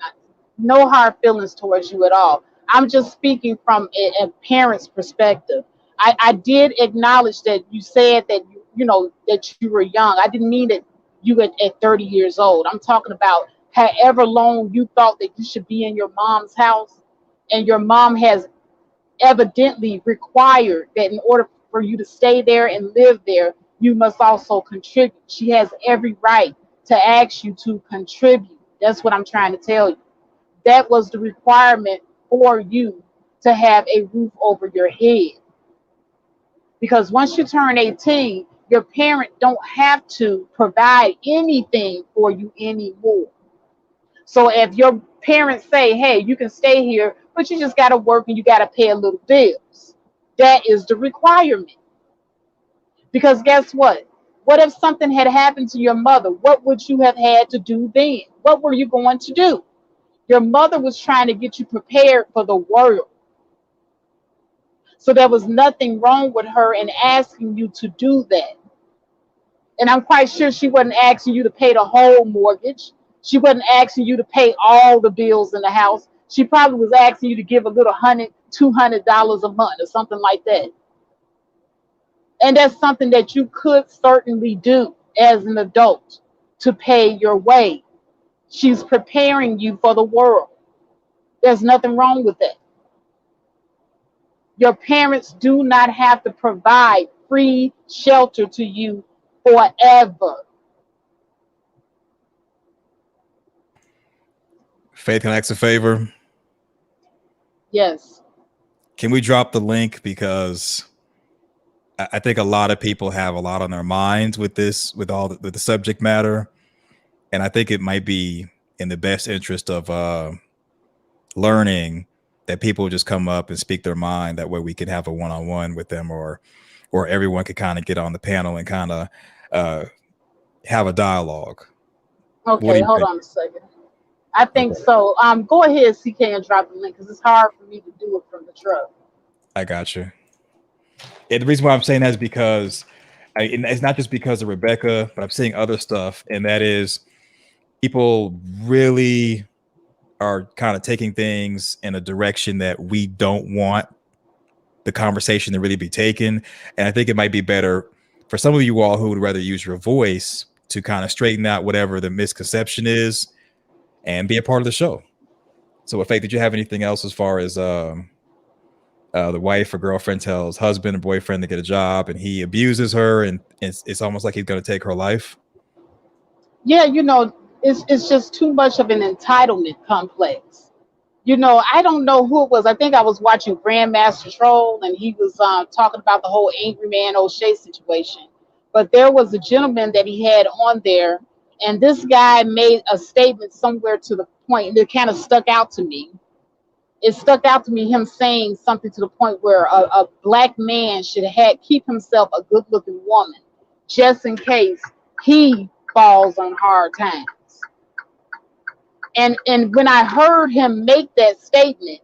no hard feelings towards you at all. I'm just speaking from a parent's perspective. I did acknowledge that you said that you know that you were young. I didn't mean that you at 30 years old. I'm talking about however long you thought that you should be in your mom's house, and your mom has evidently required that in order for you to stay there and live there, you must also contribute. She has every right to ask you to contribute. That's what I'm trying to tell you. That was the requirement for you to have a roof over your head. Because once you turn 18, your parent don't have to provide anything for you anymore. So if your parents say, hey, you can stay here, but you just got to work and you got to pay a little bills, that is the requirement. Because guess what? What if something had happened to your mother? What would you have had to do then? What were you going to do? Your mother was trying to get you prepared for the world. So there was nothing wrong with her in asking you to do that. And I'm quite sure she wasn't asking you to pay the whole mortgage. She wasn't asking you to pay all the bills in the house. She probably was asking you to give a little $100, $200 a month or something like that. And that's something that you could certainly do as an adult to pay your way. She's preparing you for the world. There's nothing wrong with that. Your parents do not have to provide free shelter to you forever. Faith, can I ask a favor? Yes. Can we drop the link? Because I think a lot of people have a lot on their minds with this, with the subject matter. And I think it might be in the best interest of learning that people just come up and speak their mind. That way we can have a one-on-one with them, or everyone could kind of get on the panel and kind of have a dialogue. Okay, hold on a second. I think so. Go ahead, CK, and drop the link because it's hard for me to do it from the truck. I got you. And the reason why I'm saying that is because and it's not just because of Rebecca, but I'm seeing other stuff, and that is people really are kind of taking things in a direction that we don't want the conversation to really be taken. And I think it might be better for some of you all who would rather use your voice to kind of straighten out whatever the misconception is and be a part of the show. So, Faith, did you have anything else as far as the wife or girlfriend tells husband or boyfriend to get a job and he abuses her and it's almost like he's going to take her life? Yeah, it's just too much of an entitlement complex. I don't know who it was. I think I was watching Grandmaster Troll, and he was talking about the whole Angry Man O'Shea situation. But there was a gentleman that he had on there, and this guy made a statement somewhere to the point that kind of stuck out to me. It stuck out to me, him saying something to the point where a black man should keep himself a good-looking woman, just in case he falls on hard times. And when I heard him make that statement,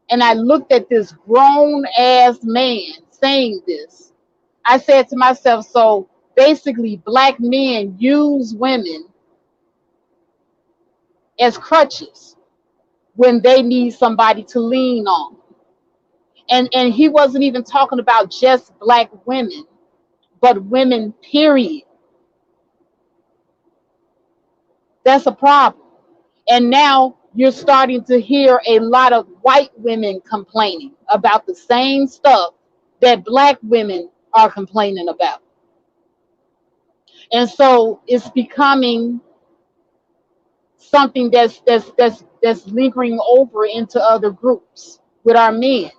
and I looked at this grown ass man saying this, I said to myself, so basically black men use women as crutches when they need somebody to lean on. And he wasn't even talking about just black women, but women, period. That's a problem. And now you're starting to hear a lot of white women complaining about the same stuff that black women are complaining about. And so it's becoming something that's lingering over into other groups with our men.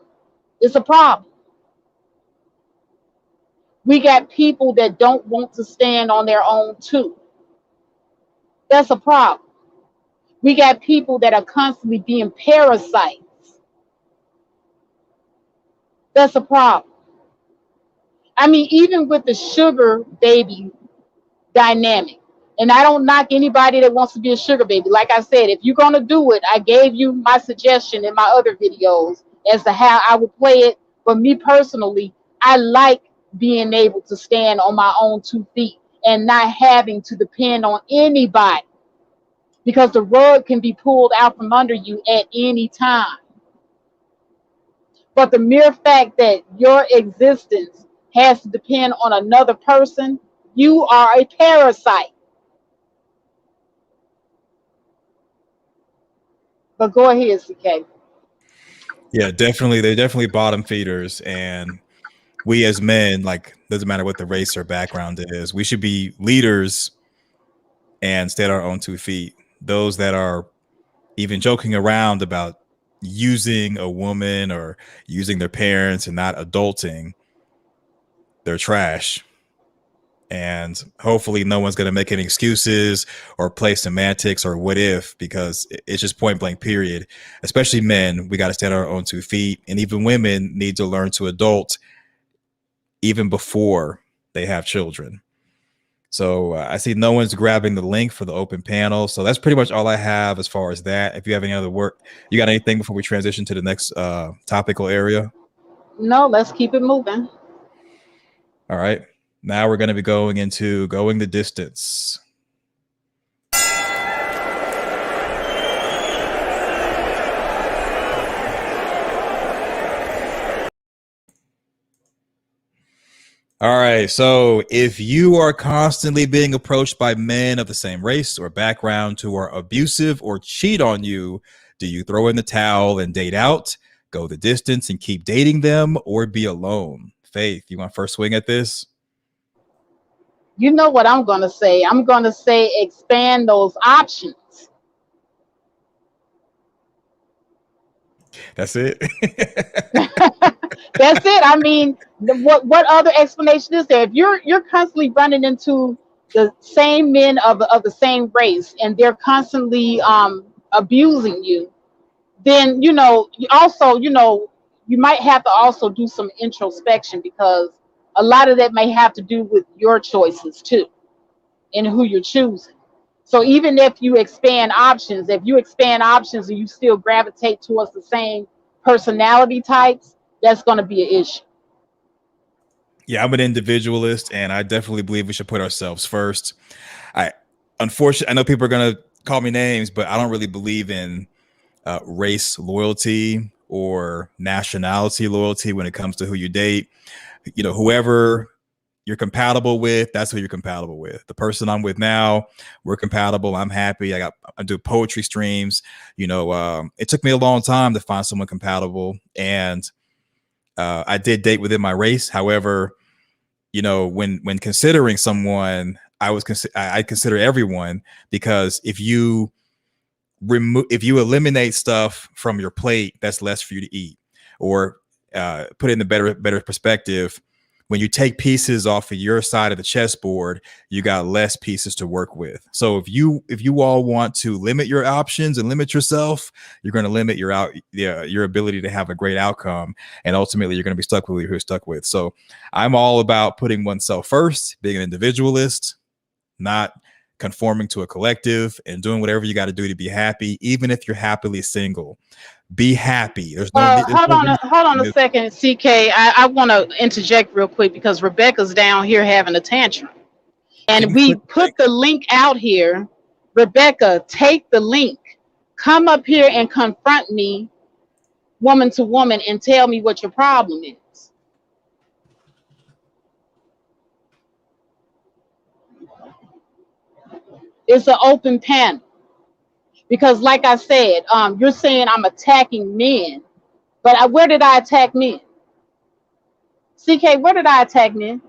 It's a problem. We got people that don't want to stand on their own too. That's a problem. We got people that are constantly being parasites That's a problem. I mean, even with the sugar baby dynamic, and I don't knock anybody that wants to be a sugar baby. Like I said, if you're gonna do it, I gave you my suggestion in my other videos as to how I would play it. But me personally, I like being able to stand on my own 2 feet and not having to depend on anybody, because the rug can be pulled out from under you at any time. But the mere fact that your existence has to depend on another person, you are a parasite. But go ahead, CK. Yeah, definitely. They're definitely bottom feeders. And we as men, like, doesn't matter what the race or background is, we should be leaders and stand on our own 2 feet. Those that are even joking around about using a woman or using their parents and not adulting, they're trash. And hopefully no one's going to make any excuses or play semantics or what if, because it's just point blank period. Especially men, we got to stand on our own 2 feet, and even women need to learn to adult even before they have children. So I see no one's grabbing the link for the open panel. So that's pretty much all I have as far as that. If you have any other work, you got anything before we transition to the next topical area? No, let's keep it moving. All right. Now we're going to be going into going the distance. All right. So if you are constantly being approached by men of the same race or background who are abusive or cheat on you, do you throw in the towel and date out, go the distance and keep dating them, or be alone? Faith, you want first swing at this? You know what I'm going to say? I'm going to say expand those options. That's it. That's it. I mean, what other explanation is there? If you're constantly running into the same men of the same race and they're constantly abusing you, then you also you might have to also do some introspection, because a lot of that may have to do with your choices too and who you're choosing. So even if you expand options, and you still gravitate towards the same personality types, that's going to be an issue. Yeah, I'm an individualist, and I definitely believe we should put ourselves first. Unfortunately, I know people are going to call me names, but I don't really believe in race loyalty or nationality loyalty when it comes to who you date. Whoever you're compatible with, that's who you're compatible with. The person I'm with now, we're compatible. I'm happy. I do poetry streams. It took me a long time to find someone compatible, and I did date within my race. However, when considering someone, I consider everyone, because if you eliminate stuff from your plate, that's less for you to eat. Or put it in the better perspective, when you take pieces off of your side of the chessboard, you got less pieces to work with. So if you all want to limit your options and limit yourself, you're going to limit your ability to have a great outcome, and ultimately you're going to be stuck with who you're stuck with. So I'm all about putting oneself first, being an individualist, not conforming to a collective, and doing whatever you got to do to be happy, even if you're happily single. Be happy. Hold on a second, CK. I want to interject real quick, because Rebecca's down here having a tantrum, and we put the link out here. Rebecca, take the link, come up here and confront me, woman to woman, and tell me what your problem is. It's an open panel, because, like I said, you're saying I'm attacking men, but where did I attack men? CK, where did I attack men?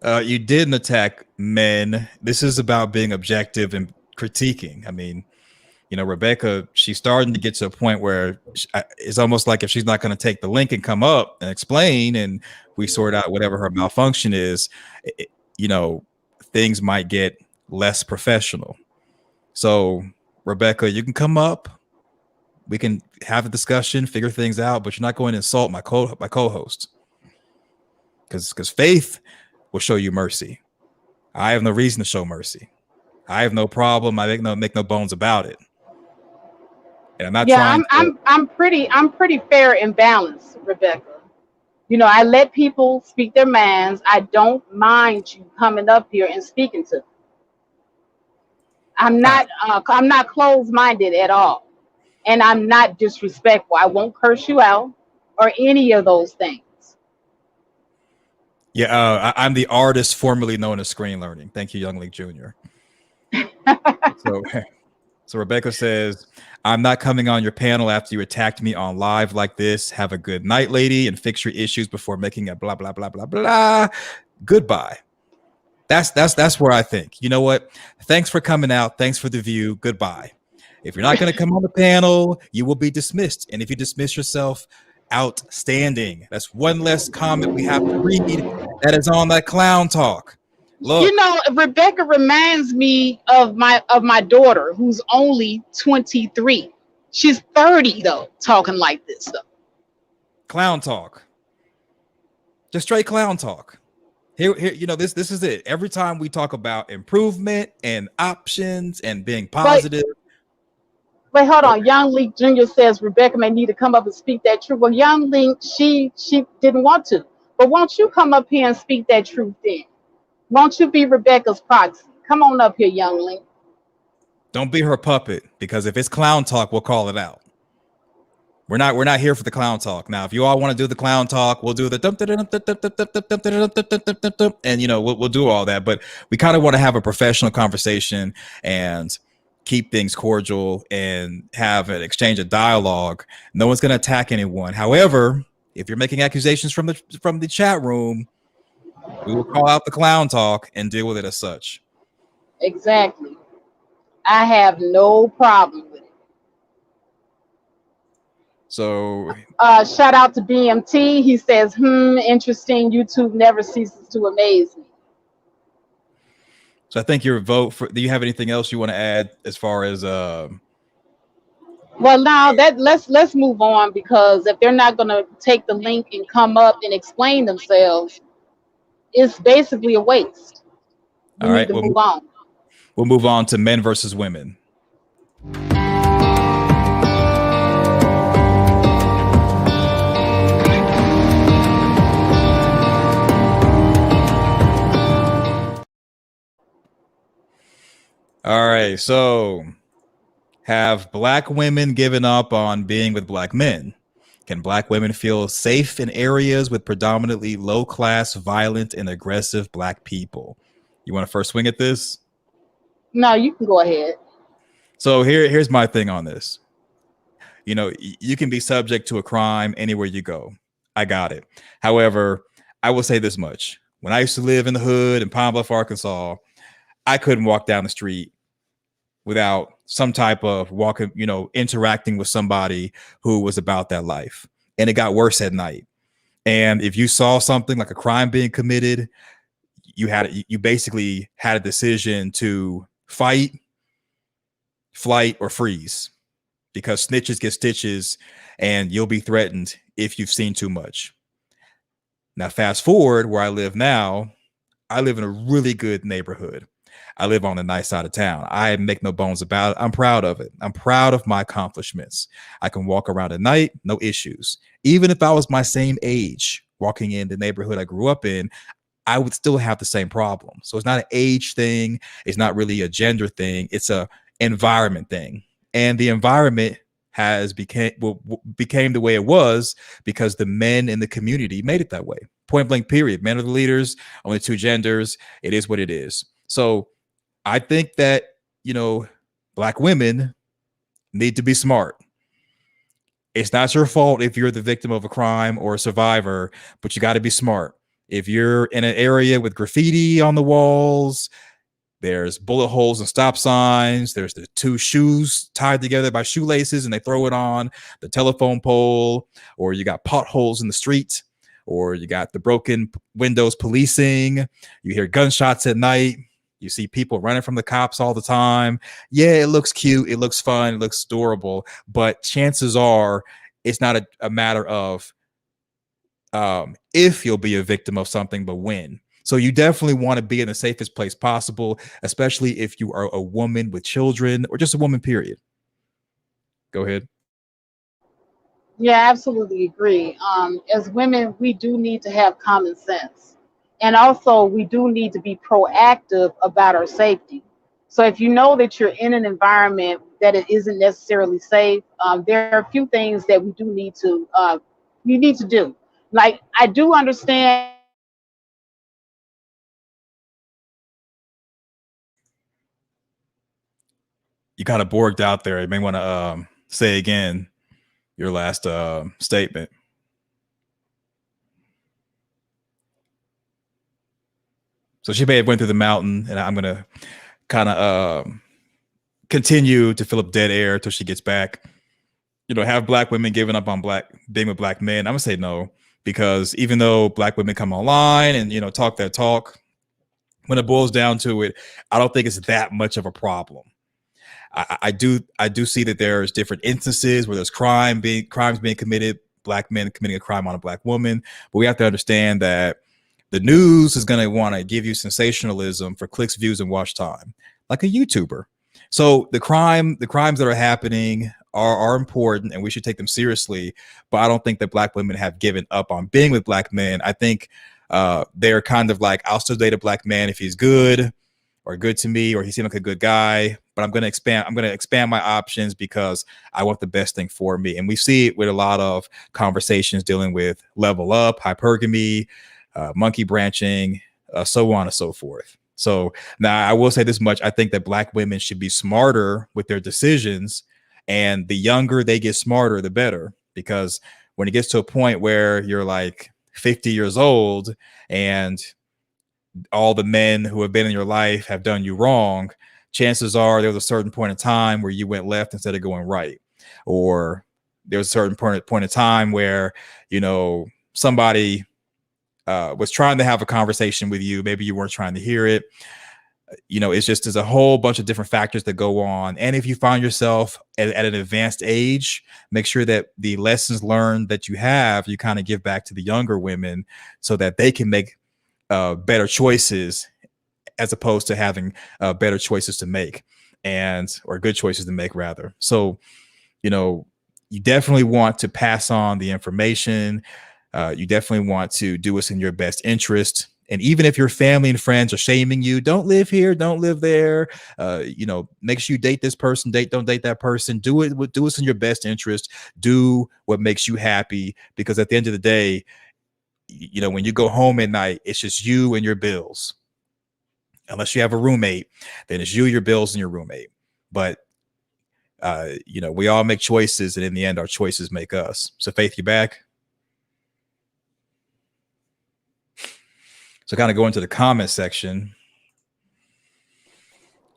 You didn't attack men. This is about being objective and critiquing. I mean, Rebecca, she's starting to get to a point where it's almost like if she's not going to take the link and come up and explain, and we sort out whatever her malfunction is, things might get less professional. So, Rebecca, you can come up, We can have a discussion, figure things out, but you're not going to insult my co-host. Because Faith will show you mercy. I have no reason to show mercy. I have no problem. I make no bones about it. And I'm not Yeah, trying to. I'm pretty fair and balanced, Rebecca. I let people speak their minds. I don't mind you coming up here and speaking to them. I'm not closed-minded at all, and I'm not disrespectful. I won't curse you out or any of those things. Yeah, I'm the artist formerly known as Screen Learning. Thank you, Young League Jr. So, so Rebecca says, I'm not coming on your panel after you attacked me on live like this. Have a good night, lady, and fix your issues before making a blah, blah, blah, blah, blah. Goodbye. That's where I think. You know what? Thanks for coming out. Thanks for the view. Goodbye. If you're not going to come on the panel, you will be dismissed. And if you dismiss yourself, outstanding. That's one less comment we have to read that is on that clown talk. Look, Rebecca reminds me of my daughter, who's only 23. She's 30 though, talking like this stuff. Clown talk. Just straight clown talk. Here, this is it. Every time we talk about improvement and options and being positive. Wait, hold on. Young Leak Jr. says Rebecca may need to come up and speak that truth. Well, Young Leak, she didn't want to. But won't you come up here and speak that truth then? Won't you be Rebecca's proxy? Come on up here, Young Leak. Don't be her puppet, because if it's clown talk, we'll call it out. We're not here for the clown talk. Now, if you all want to do the clown talk, we'll do the and we'll do all that. But we kind of want to have a professional conversation and keep things cordial and have an exchange of dialogue. No one's going to attack anyone. However, if you're making accusations from the chat room, we will call out the clown talk and deal with it as such. Exactly. I have no problem with it. So shout out to BMT. He says, interesting. YouTube never ceases to amaze me. So I think your vote for. Do you have anything else you want to add as far as? Well, now let's move on, because if they're not going to take the link and come up and explain themselves, it's basically a waste. We need to move on. We'll move on to men versus women. All right, so have Black women given up on being with Black men? Can Black women feel safe in areas with predominantly low-class, violent, and aggressive Black people? You want to first swing at this? No, you can go ahead. So here's my thing on this. You can be subject to a crime anywhere you go. I got it. However, I will say this much. When I used to live in the hood in Pine Bluff, Arkansas, I couldn't walk down the street without some type of interacting with somebody who was about that life. And it got worse at night. And if you saw something like a crime being committed, you basically had a decision to fight, flight, or freeze, because snitches get stitches and you'll be threatened if you've seen too much. Now, fast forward where I live now, I live in a really good neighborhood. I live on the nice side of town. I make no bones about it. I'm proud of it. I'm proud of my accomplishments. I can walk around at night, no issues. Even if I was my same age walking in the neighborhood I grew up in, I would still have the same problem. So it's not an age thing. It's not really a gender thing. It's a environment thing. And the environment became the way it was because the men in the community made it that way. Point blank, period. Men are the leaders, only two genders. It is what it is. So I think that, Black women need to be smart. It's not your fault if you're the victim of a crime or a survivor, but you got to be smart. If you're in an area with graffiti on the walls, there's bullet holes and stop signs, there's the two shoes tied together by shoelaces and they throw it on the telephone pole, or you got potholes in the street, or you got the broken windows policing, you hear gunshots at night, You see people running from the cops all the time. Yeah, it looks cute, it looks fun, it looks adorable, but chances are it's not a matter of if you'll be a victim of something, but when. So you definitely want to be in the safest place possible, especially if you are a woman with children or just a woman, period. Go ahead. Yeah, I absolutely agree. As women, we do need to have common sense. And also, we do need to be proactive about our safety. So, if you know that you're in an environment that it isn't necessarily safe, there are a few things that we do need to you need to do. Like, I do understand. You kind of borged out there. You may want to say again your last statement. So she may have went through the mountain, and I'm gonna kind of continue to fill up dead air until she gets back. You know, have black women giving up on being with black men? I'm gonna say no, because even though black women come online and talk their talk, when it boils down to it, I don't think it's that much of a problem. I do see that there's different instances where there's crimes being committed, black men committing a crime on a black woman, but we have to understand that the news is going to want to give you sensationalism for clicks, views, and watch time, like a YouTuber. So the crimes that are happening are important, and we should take them seriously. But I don't think that black women have given up on being with black men. I think they're kind of like, I'll still date a black man if he's good or good to me, or he seemed like a good guy. But I'm going to expand my options because I want the best thing for me. And we see it with a lot of conversations dealing with level up, hypergamy, monkey branching, so on and so forth. So now I will say this much. I think that black women should be smarter with their decisions, and the younger they get smarter, the better, because when it gets to a point where you're like 50 years old and all the men who have been in your life have done you wrong, chances are there was a certain point in time where you went left instead of going right, or there's a certain point in time where somebody was trying to have a conversation with you. Maybe you weren't trying to hear it. It's just, there's a whole bunch of different factors that go on. And if you find yourself at an advanced age, make sure that the lessons learned that you have, you kind of give back to the younger women so that they can make better choices, as opposed to having better choices to make, or good choices to make rather. So, you definitely want to pass on the information. You definitely want to do what's in your best interest. And even if your family and friends are shaming you, don't live here, don't live there. Make sure you date this person, don't date that person. Do what's in your best interest. Do what makes you happy, because at the end of the day, when you go home at night, it's just you and your bills. Unless you have a roommate, then it's you, your bills, and your roommate. But we all make choices, and in the end, our choices make us. So Faith, you back? So kind of go into the comment section.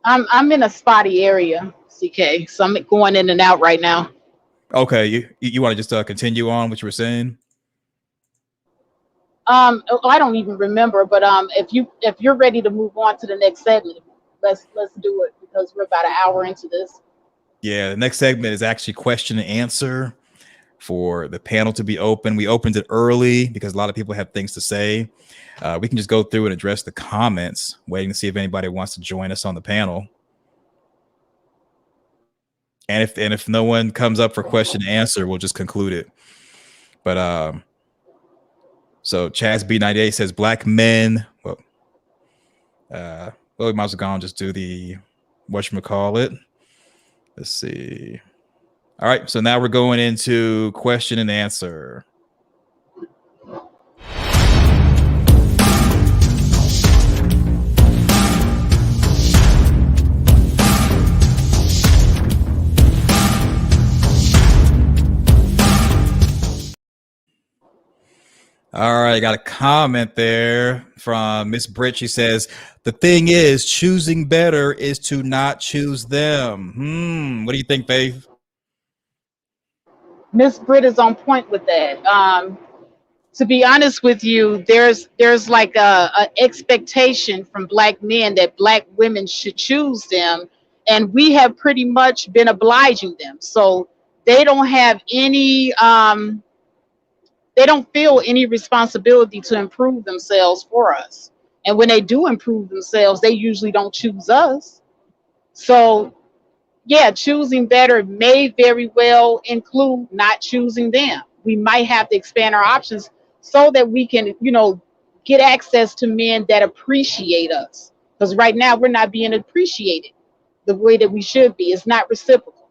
I'm in a spotty area, CK, so I'm going in and out right now. Okay, you want to just continue on what you were saying? I don't even remember, but if you're ready to move on to the next segment, let's do it, because we're about an hour into this. Yeah, the next segment is actually question and answer for the panel to be open. We opened it early because a lot of people have things to say. We can just go through and address the comments, waiting to see if anybody wants to join us on the panel. And if no one comes up for question and answer, we'll just conclude it. But so Chaz B98 says black men. Well, we might as well go and just do the whatchamacallit. Let's see. All right, so now we're going into question and answer. All right, I got a comment there from Miss Britt. She says, the thing is, choosing better is to not choose them. What do you think, Faith? Miss Britt is on point with that. To be honest with you, there's like a expectation from black men that black women should choose them, and we have pretty much been obliging them. So they don't have any they don't feel any responsibility to improve themselves for us. And when they do improve themselves, they usually don't choose us. So yeah, choosing better may very well include not choosing them. We might have to expand our options so that we can, get access to men that appreciate us. Because right now we're not being appreciated the way that we should be. It's not reciprocal.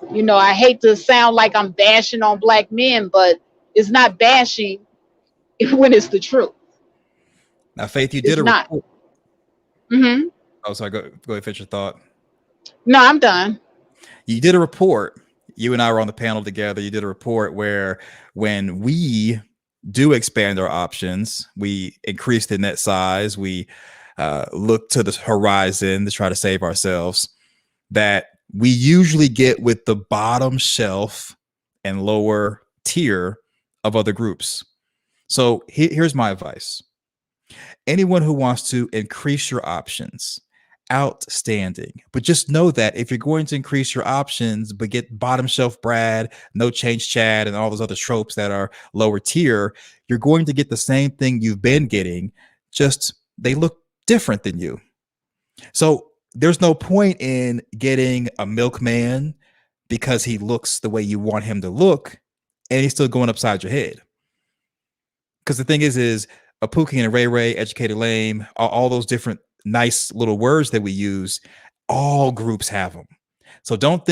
I hate to sound like I'm bashing on black men, but it's not bashing when it's the truth. Now, Faith, you did It's a not. report. Hmm. Oh, sorry. Go ahead, finish your thought. No, I'm done. You did a report. You and I were on the panel together. You did a report where when we do expand our options, we increase the net size, we look to the horizon to try to save ourselves, that we usually get with the bottom shelf and lower tier of other groups. So here's my advice. Anyone who wants to increase your options, outstanding. But just know that if you're going to increase your options, but get bottom shelf Brad, no change Chad, and all those other tropes that are lower tier, you're going to get the same thing you've been getting, just they look different than you. So there's no point in getting a milkman because he looks the way you want him to look, and he's still going upside your head. Because the thing is a Pookie and a Ray Ray, educated lame, all those different nice little words that we use, all groups have them. So don't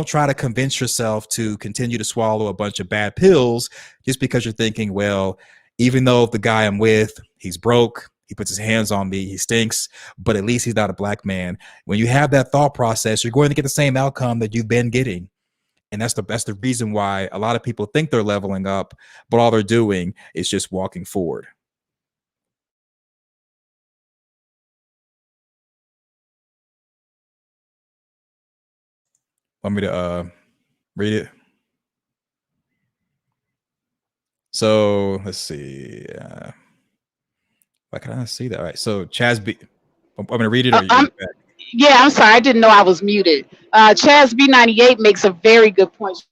try to convince yourself to continue to swallow a bunch of bad pills just because you're thinking, well, even though the guy I'm with, he's broke, he puts his hands on me, he stinks, but at least he's not a black man. When you have that thought process, you're going to get the same outcome that you've been getting. And that's the reason why a lot of people think they're leveling up, but all they're doing is just walking forward. Want me to read it? So let's see. Why can I not see that? All right. So Chaz B. I'm going to read it. Or Yeah, I'm sorry. I didn't know I was muted. Chaz B98 makes a very good point.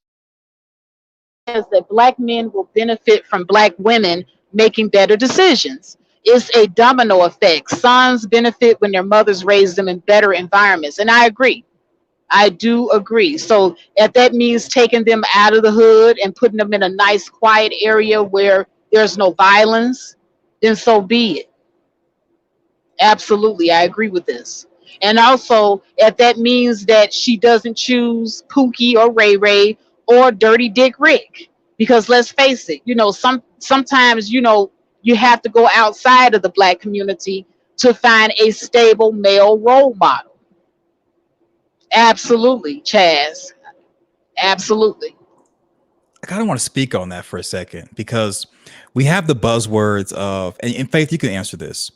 Says that black men will benefit from black women making better decisions. It's a domino effect. Sons benefit when their mothers raise them in better environments. And I agree. I do agree. So if that means taking them out of the hood and putting them in a nice, quiet area where there's no violence, then so be it. Absolutely. I agree with this. And also, if that means that she doesn't choose Pookie or Ray Ray or Dirty Dick Rick, because let's face it, sometimes, you have to go outside of the black community to find a stable male role model. Absolutely, Chaz. Absolutely. I kind of want to speak on that for a second because we have the buzzwords of, and in Faith, you can answer this.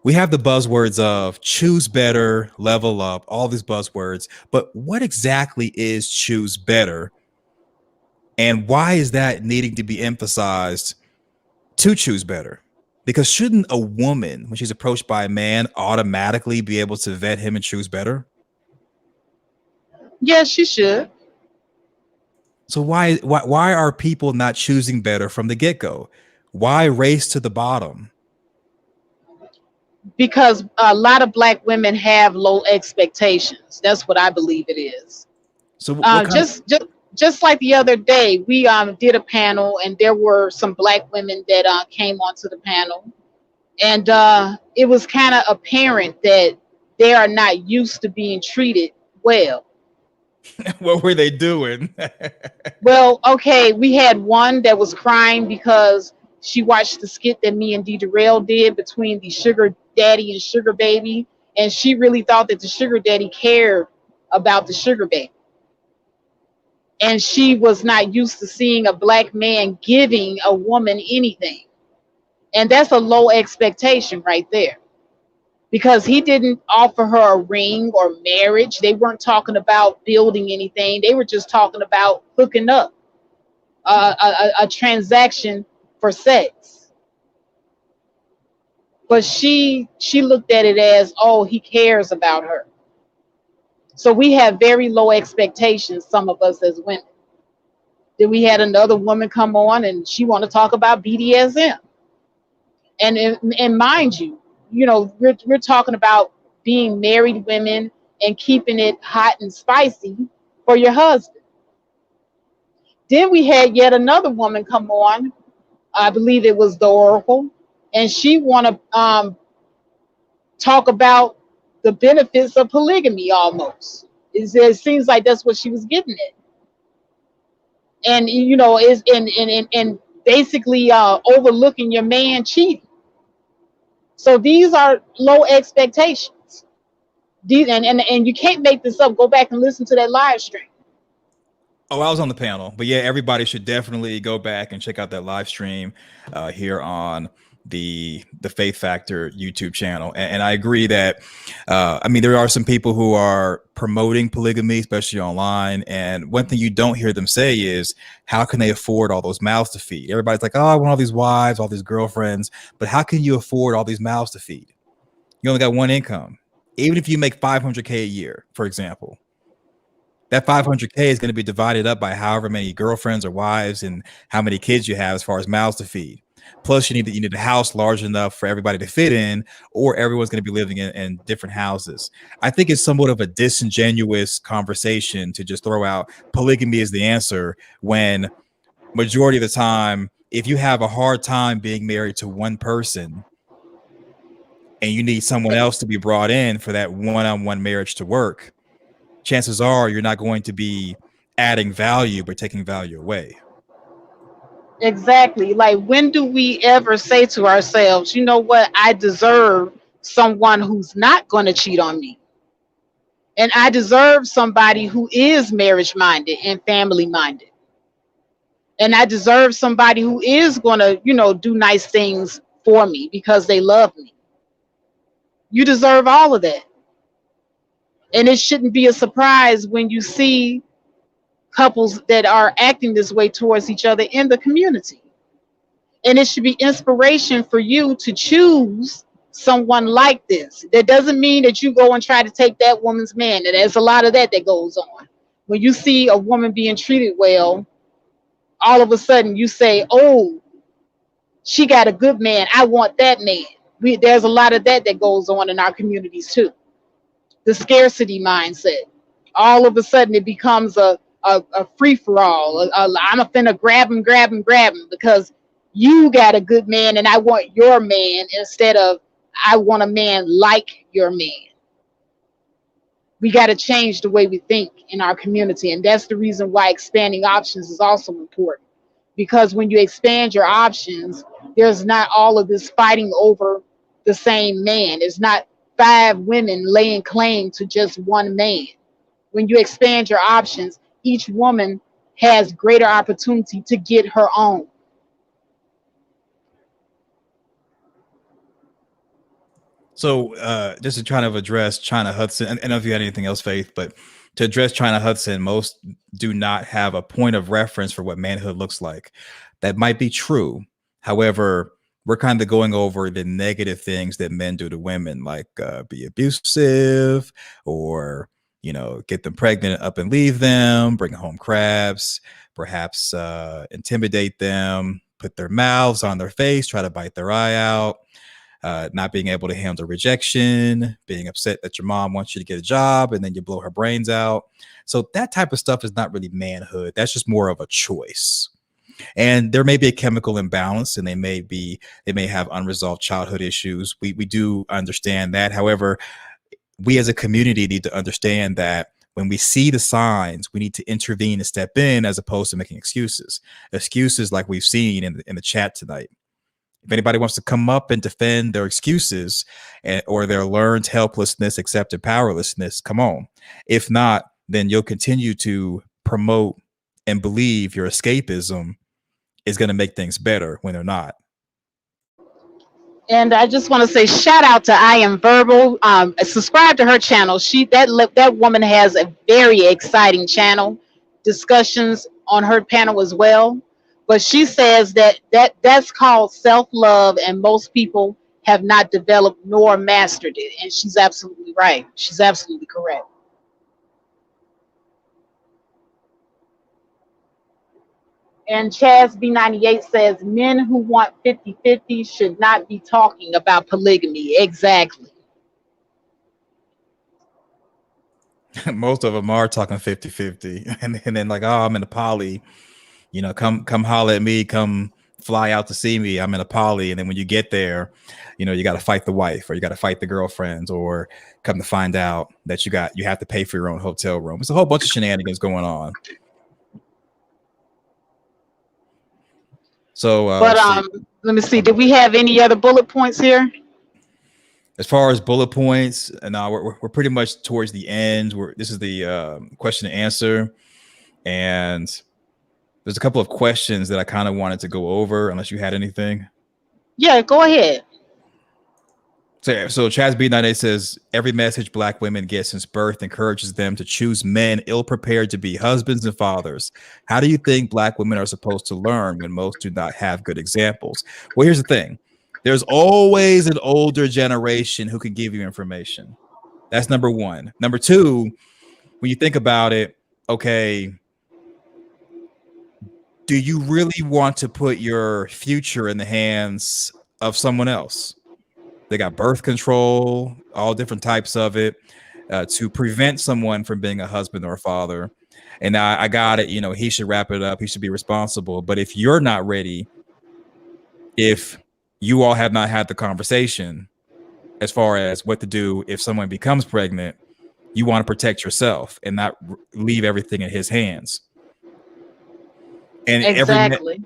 We have the buzzwords of choose better, level up, all these buzzwords. But what exactly is choose better? And why is that needing to be emphasized to choose better? Because shouldn't a woman, when she's approached by a man, automatically be able to vet him and choose better? Yes, she should. So why are people not choosing better from the get-go? Why race to the bottom? Because a lot of black women have low expectations. That's what I believe it is. So what Just like the other day, we did a panel, and there were some black women that came onto the panel, and it was kind of apparent that they are not used to being treated well. what were they doing? Well, okay, we had one that was crying because she watched the skit that me and Dee Darrell did between the sugar daddy and sugar baby, and she really thought that the sugar daddy cared about the sugar baby. And she was not used to seeing a black man giving a woman anything. And that's a low expectation right there. Because he didn't offer her a ring or marriage. They weren't talking about building anything. They were just talking about hooking up. a transaction for sex. But she looked at it as, oh, he cares about her. So we have very low expectations, some of us as women. Then we had another woman come on and she want to talk about BDSM. And mind you, we're talking about being married women and keeping it hot and spicy for your husband. Then we had yet another woman come on. I believe it was the Oracle, and she want to talk about the benefits of polygamy. Almost, it seems like that's what she was getting at, and is and basically overlooking your man cheating. So these are low expectations. And you can't make this up. Go back and listen to that live stream. Oh, I was on the panel, but yeah, everybody should definitely go back and check out that live stream here on the Faith Factor YouTube channel. And I agree that I mean, there are some people who are promoting polygamy, especially online. And one thing you don't hear them say is, how can they afford all those mouths to feed? Everybody's like, oh, I want all these wives, all these girlfriends, but how can you afford all these mouths to feed? You only got one income. Even if you make $500K a year, for example, that $500K is going to be divided up by however many girlfriends or wives and how many kids you have as far as mouths to feed. Plus, you need a house large enough for everybody to fit in, or everyone's going to be living in different houses. I think it's somewhat of a disingenuous conversation to just throw out polygamy is the answer, when majority of the time, if you have a hard time being married to one person and you need someone else to be brought in for that one-on-one marriage to work, chances are you're not going to be adding value, but taking value away. Exactly. Like, when do we ever say to ourselves, you know what, I deserve someone who's not going to cheat on me, and I deserve somebody who is marriage minded and family minded, and I deserve somebody who is going to do nice things for me because they love me. You deserve all of that. And it shouldn't be a surprise when you see couples that are acting this way towards each other in the community. And it should be inspiration for you to choose someone like this. That doesn't mean that you go and try to take that woman's man. And there's a lot of that goes on. When you see a woman being treated well, all of a sudden you say, oh, she got a good man, I want that man. There's a lot of that goes on in our communities too. The scarcity mindset. All of a sudden it becomes a free-for-all. I'm finna grab him because you got a good man and I want your man, instead of I want a man like your man. We got to change the way we think in our community, and that's the reason why expanding options is also important. Because when you expand your options, there's not all of this fighting over the same man. It's not 5 women laying claim to just one man. When you expand your options, each woman has greater opportunity to get her own. So just to try to address China Hudson, and I don't know if you had anything else, Faith, but to address China Hudson, most do not have a point of reference for what manhood looks like. That might be true. However, we're kind of going over the negative things that men do to women, like be abusive, or get them pregnant, up and leave them, bring home crabs, perhaps intimidate them, put their mouths on their face, try to bite their eye out. Not being able to handle rejection, being upset that your mom wants you to get a job and then you blow her brains out. So that type of stuff is not really manhood. That's just more of a choice. And there may be a chemical imbalance, and they may have unresolved childhood issues. We do understand that. However, we as a community need to understand that when we see the signs, we need to intervene and step in, as opposed to making excuses like we've seen in the chat tonight. If anybody wants to come up and defend their excuses or their learned helplessness, accepted powerlessness, come on. If not, then you'll continue to promote and believe your escapism is going to make things better when they're not. And I just want to say shout out to I Am Verbal. Subscribe to her channel. That woman has a very exciting channel, discussions on her panel as well. But she says that's called self-love, and most people have not developed nor mastered it. And she's absolutely right. She's absolutely correct. And Chaz B98 says men who want 50-50 should not be talking about polygamy. Exactly. Most of them are talking 50-50. And then like, oh, I'm in a poly, you know, come holler at me, come fly out to see me. I'm in a poly. And then when you get there, you know, you got to fight the wife or you got to fight the girlfriends, or come to find out that you have to pay for your own hotel room. It's a whole bunch of shenanigans going on. So, But let me see. Did we have any other bullet points here? as far as bullet points, no, we're pretty much towards the end. This is the question and answer, and there's a couple of questions that I kind of wanted to go over, unless you had anything. Yeah, go ahead. So Chaz B98 says every message Black women get since birth encourages them to choose men ill-prepared to be husbands and fathers. How do you think Black women are supposed to learn when most do not have good examples? Well, here's the thing. There's always an older generation who can give you information. That's number one. Number two, when you think about it, okay, do you really want to put your future in the hands of someone else? They got birth control, all different types of it, to prevent someone from being a husband or a father. And I got it. You know, he should wrap it up. He should be responsible. But if you're not ready, if you all have not had the conversation as far as what to do if someone becomes pregnant, you want to protect yourself and not leave everything in his hands. And exactly.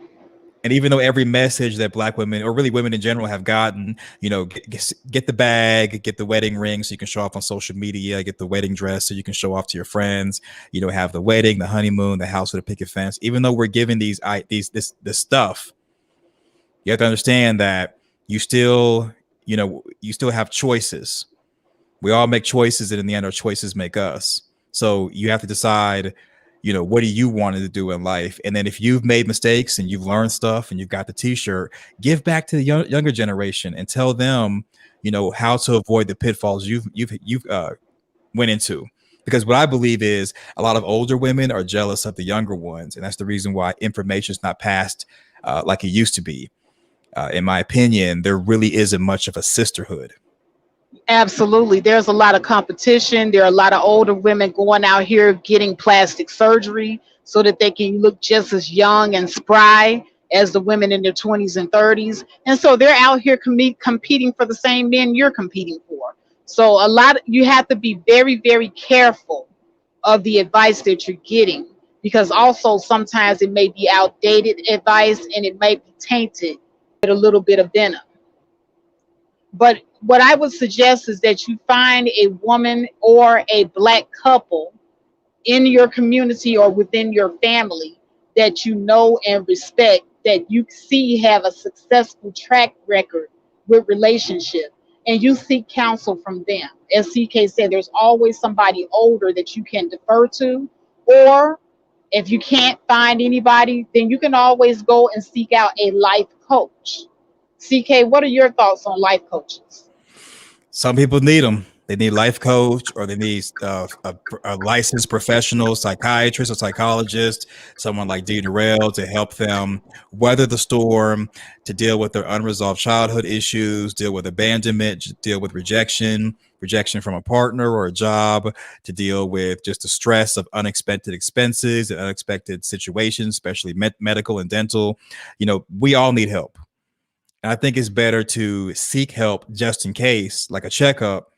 And even though every message that Black women, or really women in general, have gotten, you know, get the bag, get the wedding ring so you can show off on social media, get the wedding dress so you can show off to your friends, you know, have the wedding, the honeymoon, the house with a picket fence. Even though we're giving this stuff, you have to understand that you still have choices. We all make choices, and in the end, our choices make us. So you have to decide, you know, what do you want to do in life? And then if you've made mistakes and you've learned stuff and you've got the t-shirt, give back to the younger generation and tell them, you know, how to avoid the pitfalls you've went into. Because what I believe is a lot of older women are jealous of the younger ones. And that's the reason why information is not passed like it used to be. In my opinion, there really isn't much of a sisterhood. Absolutely. There's a lot of competition. There are a lot of older women going out here getting plastic surgery so that they can look just as young and spry as the women in their 20s and 30s. And so they're out here competing for the same men you're competing for. So you have to be very, very careful of the advice that you're getting, because also sometimes it may be outdated advice and it may be tainted with a little bit of venom. But what I would suggest is that you find a woman or a Black couple in your community or within your family that you know and respect, that you see have a successful track record with relationship, and you seek counsel from them. As CK said, there's always somebody older that you can defer to, or if you can't find anybody, then you can always go and seek out a life coach. CK, what are your thoughts on life coaches? Some people need them. They need life coach, or they need a licensed professional psychiatrist or psychologist, someone like Dee Norell, to help them weather the storm, to deal with their unresolved childhood issues, deal with abandonment, deal with rejection from a partner or a job, to deal with just the stress of unexpected expenses and unexpected situations, especially medical and dental. You know, we all need help. And I think it's better to seek help just in case, like a checkup,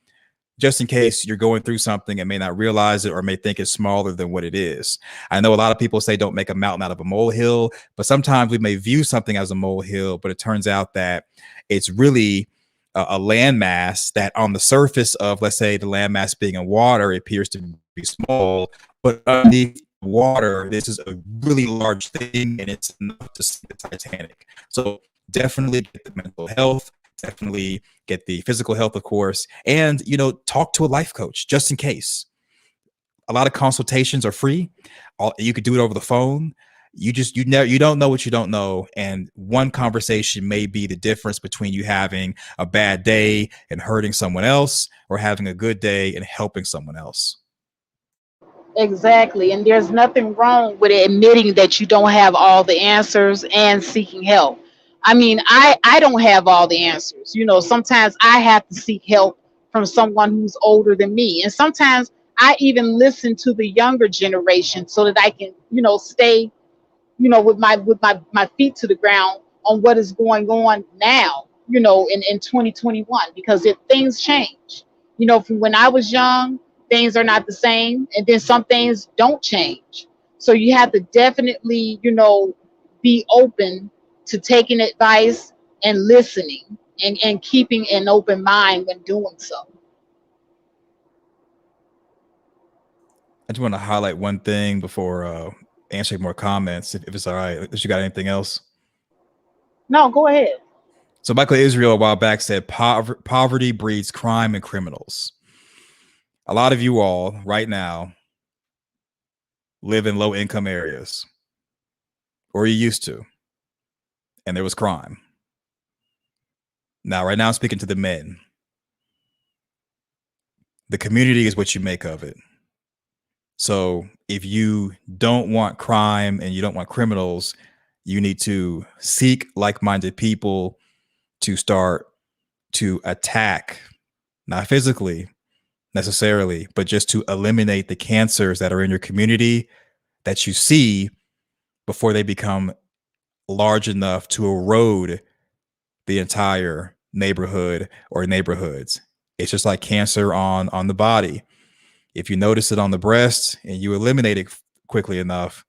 just in case you're going through something and may not realize it or may think it's smaller than what it is. I know a lot of people say don't make a mountain out of a molehill, but sometimes we may view something as a molehill, but it turns out that it's really a landmass that on the surface of, let's say, the landmass being in water, it appears to be small, but underneath water, this is a really large thing, and it's enough to sink the Titanic. So definitely get the mental health, definitely get the physical health, of course, and, you know, talk to a life coach just in case. A lot of consultations are free. You could do it over the phone. you don't know what you don't know, and one conversation may be the difference between you having a bad day and hurting someone else, or having a good day and helping someone else. Exactly. And there's nothing wrong with admitting that you don't have all the answers and seeking help. I mean, I don't have all the answers. Sometimes I have to seek help from someone who's older than me. And sometimes I even listen to the younger generation so that I can, stay, with my feet to the ground on what is going on now, in 2021, because things change. From when I was young, things are not the same, and then some things don't change. So you have to definitely, be open to taking advice and listening, and keeping an open mind when doing so. I just want to highlight one thing before answering more comments, if it's all right. If you got anything else. No, go ahead. So Michael Israel a while back said poverty breeds crime and criminals. A lot of you all right now live in low income areas, or you used to, and there was crime. Now, right now, I'm speaking to the men. The community is what you make of it. So if you don't want crime and you don't want criminals, you need to seek like-minded people to start to attack, not physically necessarily, but just to eliminate the cancers that are in your community that you see before they become large enough to erode the entire neighborhood or neighborhoods. It's just like cancer on the body. If you notice it on the breast and you eliminate it quickly enough,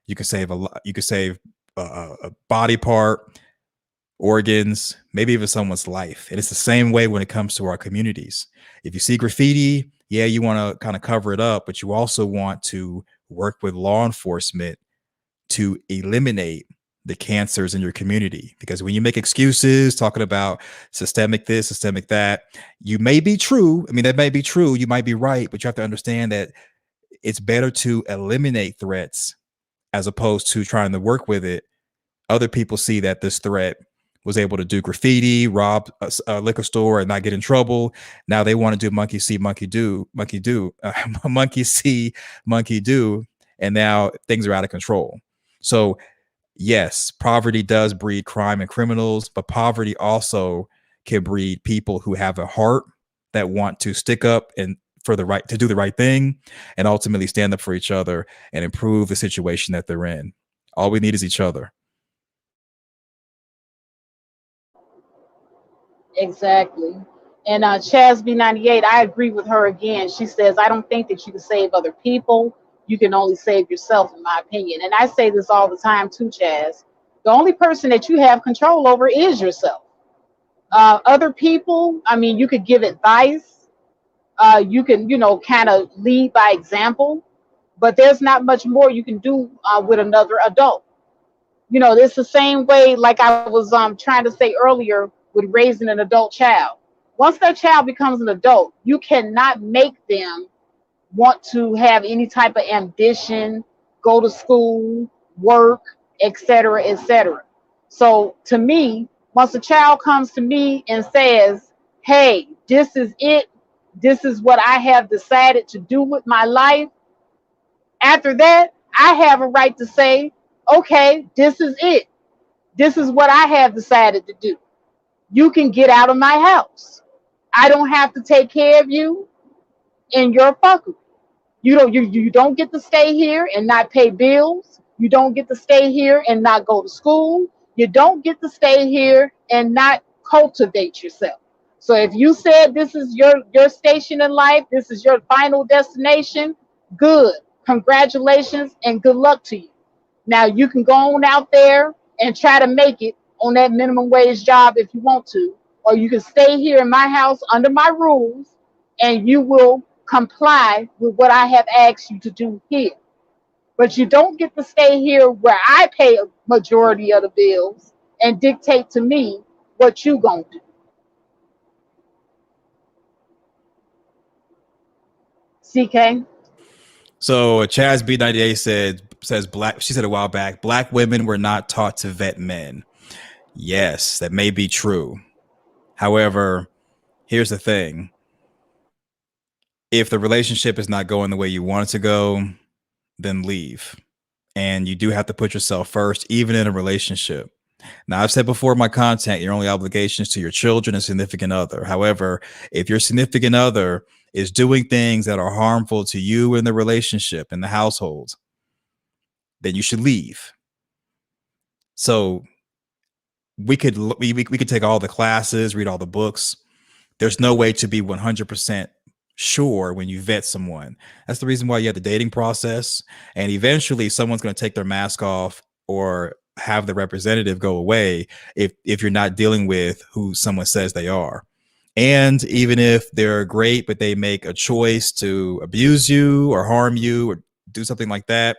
you can save a lot. You can save a body part, organs, maybe even someone's life. And it's the same way when it comes to our communities. If you see graffiti, yeah, you want to kind of cover it up, but you also want to work with law enforcement to eliminate the cancers in your community. Because when you make excuses talking about systemic this, systemic that, you may be true. I mean, that may be true. You might be right, but you have to understand that it's better to eliminate threats as opposed to trying to work with it. Other people see that this threat was able to do graffiti, rob a liquor store, and not get in trouble. Now they want to do monkey see, monkey do, monkey see, monkey do, and now things are out of control. So yes, poverty does breed crime and criminals, but poverty also can breed people who have a heart that want to stick up and to do the right thing, and ultimately stand up for each other and improve the situation that they're in. All we need is each other. Exactly. And Chaz B98, I agree with her again. She says, I don't think that you can save other people. You can only save yourself, in my opinion. And I say this all the time too, Chaz. The only person that you have control over is yourself. Other people, I mean, you could give advice. You can, kind of lead by example. But there's not much more you can do with another adult. It's the same way, like I was trying to say earlier, with raising an adult child. Once that child becomes an adult, you cannot make them want to have any type of ambition, go to school, work, etc., etc. So to me, once a child comes to me and says, hey, this is it, this is what I have decided to do with my life, after that, I have a right to say, okay, this is it. This is what I have decided to do. You can get out of my house. I don't have to take care of you in your fuckery. You don't get to stay here and not pay bills. You don't get to stay here and not go to school. You don't get to stay here and not cultivate yourself. So if you said this is your station in life, this is your final destination, good. Congratulations and good luck to you. Now you can go on out there and try to make it on that minimum wage job if you want to, or you can stay here in my house under my rules, and you will comply with what I have asked you to do here. But you don't get to stay here where I pay a majority of the bills and dictate to me what you gonna do. CK? So Chaz B98 said says black. She said a while back, black women were not taught to vet men. Yes, that may be true. However, here's the thing. If the relationship is not going the way you want it to go, then leave. And you do have to put yourself first, even in a relationship. Now, I've said before in my content, your only obligations to your children and significant other. However, if your significant other is doing things that are harmful to you in the relationship, in the household, then you should leave. So we could take all the classes, read all the books. There's no way to be 100% sure when you vet someone. That's the reason why you have the dating process. And eventually someone's going to take their mask off or have the representative go away if you're not dealing with who someone says they are. And even if they're great, but they make a choice to abuse you or harm you or do something like that,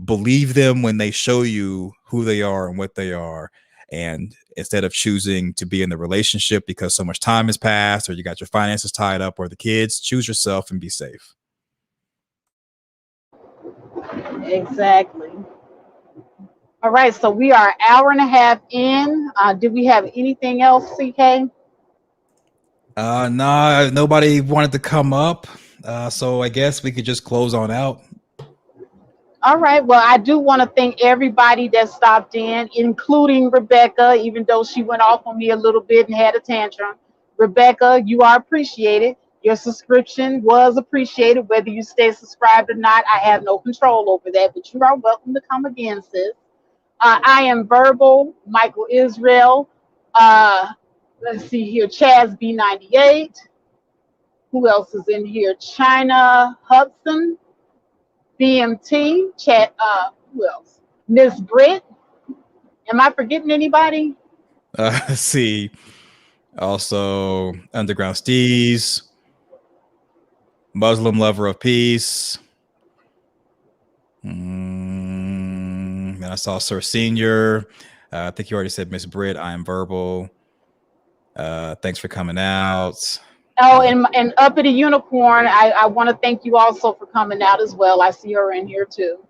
believe them when they show you who they are and what they are. And instead of choosing to be in the relationship because so much time has passed or you got your finances tied up or the kids, choose yourself and be safe. Exactly. All right, so we are an hour and a half in. Did we have anything else, CK? Nah, nobody wanted to come up. So I guess we could just close on out. All right. Well, I do want to thank everybody that stopped in, including Rebecca, even though she went off on me a little bit and had a tantrum. Rebecca, you are appreciated. Your subscription was appreciated, whether you stay subscribed or not. I have no control over that, but you are welcome to come again, sis. I am Verbal, Michael Israel. Let's see here, Chaz B98. Who else is in here? China Hudson. BMT, chat, who else? Miss Britt. Am I forgetting anybody? Let's see. Also, Underground Steez, Muslim Lover of Peace. And I saw Sir Senior. I think you already said Miss Britt. I am Verbal. Thanks for coming out. Oh, and Uppity Unicorn, I want to thank you also for coming out as well. I see her in here too.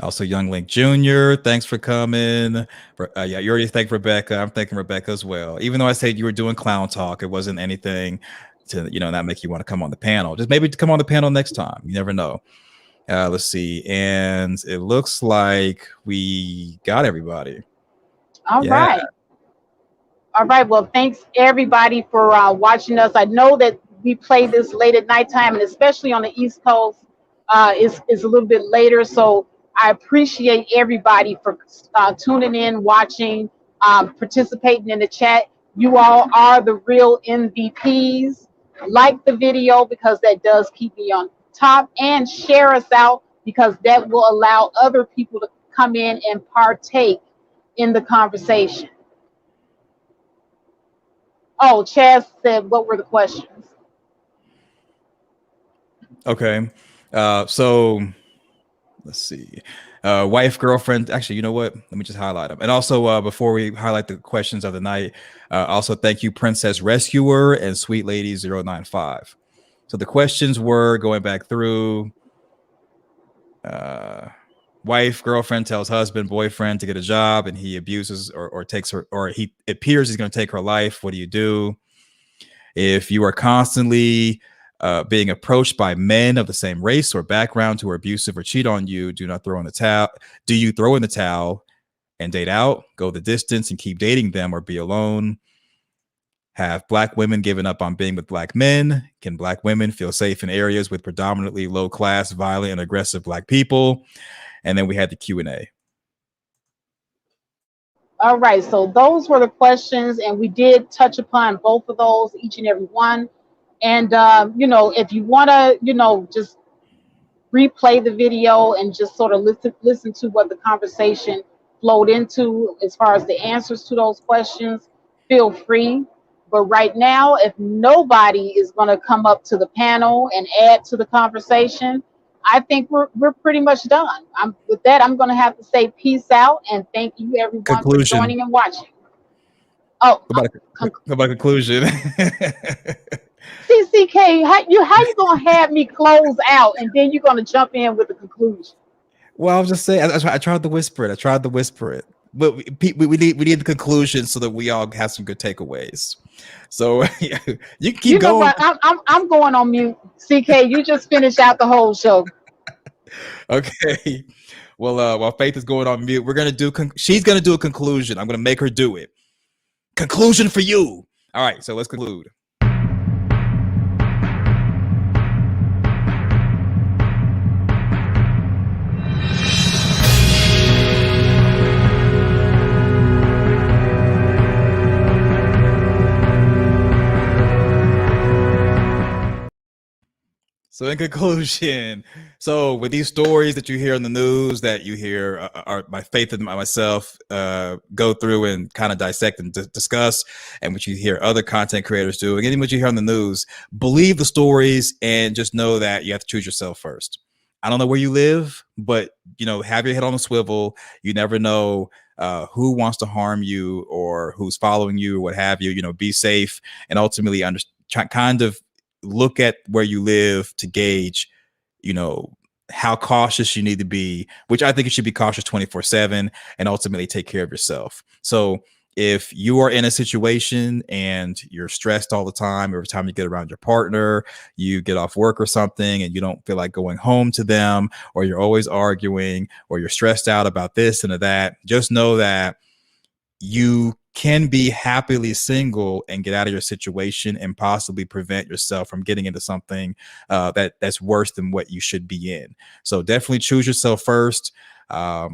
Also, Young Link Jr., thanks for coming. Yeah, you already thanked Rebecca. I'm thanking Rebecca as well. Even though I said you were doing clown talk, it wasn't anything to, not make you want to come on the panel. Just maybe to come on the panel next time. You never know. Let's see. And it looks like we got everybody. All right. All right. Well, thanks everybody for watching us. I know that we play this late at nighttime, and especially on the East Coast, it's a little bit later. So I appreciate everybody for tuning in, watching, participating in the chat. You all are the real MVPs. Like the video because that does keep me on top, and share us out because that will allow other people to come in and partake in the conversation. Oh, Chaz said, what were the questions? Okay. So let's see. Wife, girlfriend. Actually, you know what? Let me just highlight them. And also, before we highlight the questions of the night, also thank you, Princess Rescuer and Sweet Lady 095. So the questions were going back through. Wife, girlfriend tells husband, boyfriend to get a job, and he abuses or takes her, or he appears he's going to take her life. What do you do? If you are constantly being approached by men of the same race or background who are abusive or cheat on you, do not throw in the towel. Do you throw in the towel and date out, go the distance and keep dating them, or be alone? Have black women given up on being with black men? Can black women feel safe in areas with predominantly low class, violent, and aggressive black people? And then we had the Q&A. All right, so those were the questions, and we did touch upon both of those, each and every one. And, if you want to, just replay the video and just sort of listen to what the conversation flowed into as far as the answers to those questions, feel free. But right now, if nobody is going to come up to the panel and add to the conversation, I think we're pretty much done. With that, I'm going to have to say peace out and thank you everyone for joining and watching. Oh, about conclusion. CCK, how you gonna have me close out and then you're gonna jump in with the conclusion? Well, I was just saying. I tried to whisper it. I tried to whisper it. But we need the conclusion so that we all have some good takeaways. So you can keep You know going. what? I'm going on mute. CK, you just finish out the whole show. Okay. Well, while Faith is going on mute, we're gonna do. She's gonna do a conclusion. I'm gonna make her do it. Conclusion for you. All right. So let's conclude. So in conclusion, so with these stories that you hear in the news, that you hear are my Faith and myself go through and kind of dissect and discuss, and what you hear other content creators do, and what you hear on the news, believe the stories and just know that you have to choose yourself first. I don't know where you live, but have your head on a swivel. You never know who wants to harm you or who's following you, or what have you. Be safe and ultimately kind of look at where you live to gauge, how cautious you need to be, which I think you should be cautious 24/7 and ultimately take care of yourself. So if you are in a situation and you're stressed all the time, every time you get around your partner, you get off work or something and you don't feel like going home to them, or you're always arguing, or you're stressed out about this and that, just know that you can be happily single and get out of your situation and possibly prevent yourself from getting into something that's worse than what you should be in. So definitely choose yourself first. Our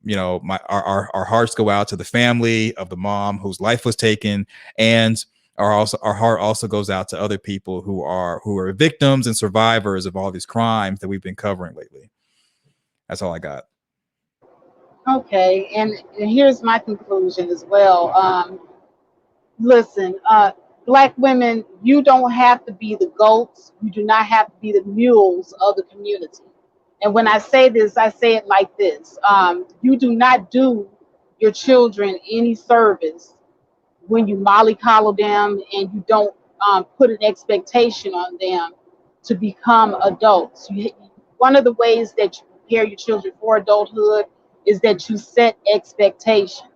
hearts go out to the family of the mom whose life was taken, and our heart also goes out to other people who are victims and survivors of all these crimes that we've been covering lately. That's all I got. Okay, and here's my conclusion as well. Listen, black women, you don't have to be the goats. You do not have to be the mules of the community. And when I say this, I say it like this. You do not do your children any service when you mollycoddle them and you don't put an expectation on them to become adults. One of the ways that you prepare your children for adulthood is that you set expectations.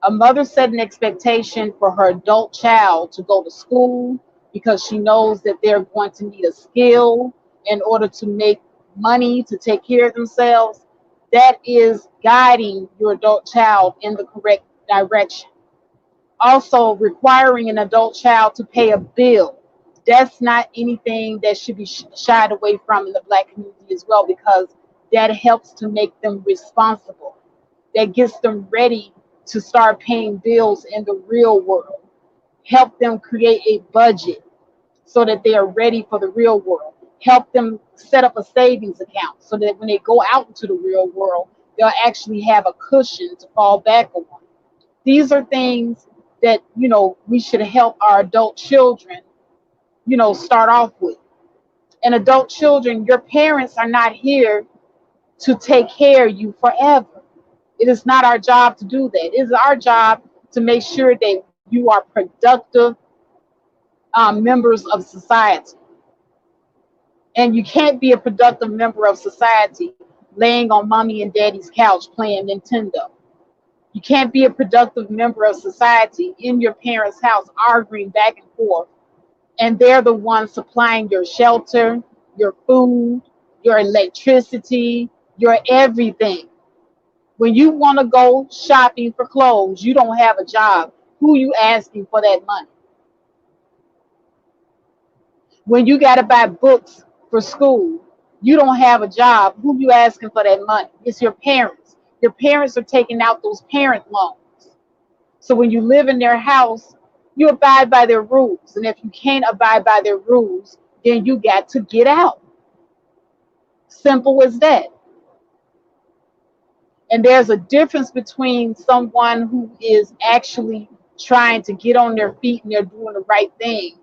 A mother set an expectation for her adult child to go to school because she knows that they're going to need a skill in order to make money to take care of themselves. That is guiding your adult child in the correct direction. Also, requiring an adult child to pay a bill. That's not anything that should be shied away from in the black community as well, because that helps to make them responsible. That gets them ready to start paying bills in the real world. Help them create a budget so that they are ready for the real world. Help them set up a savings account so that when they go out into the real world, they'll actually have a cushion to fall back on. These are things that, we should help our adult children, start off with. And adult children, your parents are not here to take care of you forever. It is not our job to do that. It is our job to make sure that you are productive members of society. And you can't be a productive member of society laying on mommy and daddy's couch playing Nintendo. You can't be a productive member of society in your parents' house arguing back and forth, and they're the ones supplying your shelter, your food, your electricity, your everything. When you want to go shopping for clothes, you don't have a job. Who you asking for that money? When you got to buy books for school, you don't have a job. Who you asking for that money? It's your parents. Your parents are taking out those parent loans. So when you live in their house, you abide by their rules. And if you can't abide by their rules, then you got to get out. Simple as that. And there's a difference between someone who is actually trying to get on their feet and they're doing the right thing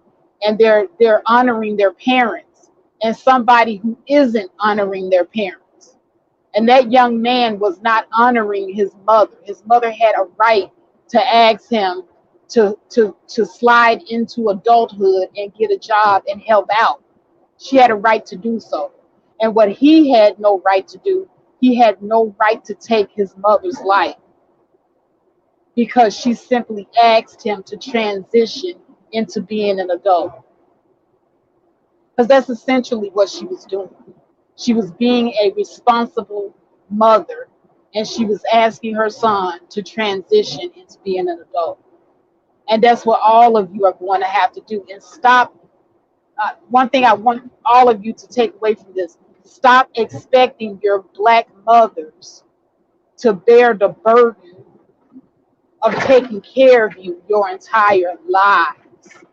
and they're honoring their parents, and somebody who isn't honoring their parents. And that young man was not honoring his mother. His mother had a right to ask him to slide into adulthood and get a job and help out. She had a right to do so. And what he had no right to do, he had no right to take his mother's life because she simply asked him to transition into being an adult. Because that's essentially what she was doing. She was being a responsible mother, and she was asking her son to transition into being an adult. And that's what all of you are going to have to do. And stop. One thing I want all of you to take away from this: stop expecting your black mothers to bear the burden of taking care of you your entire lives,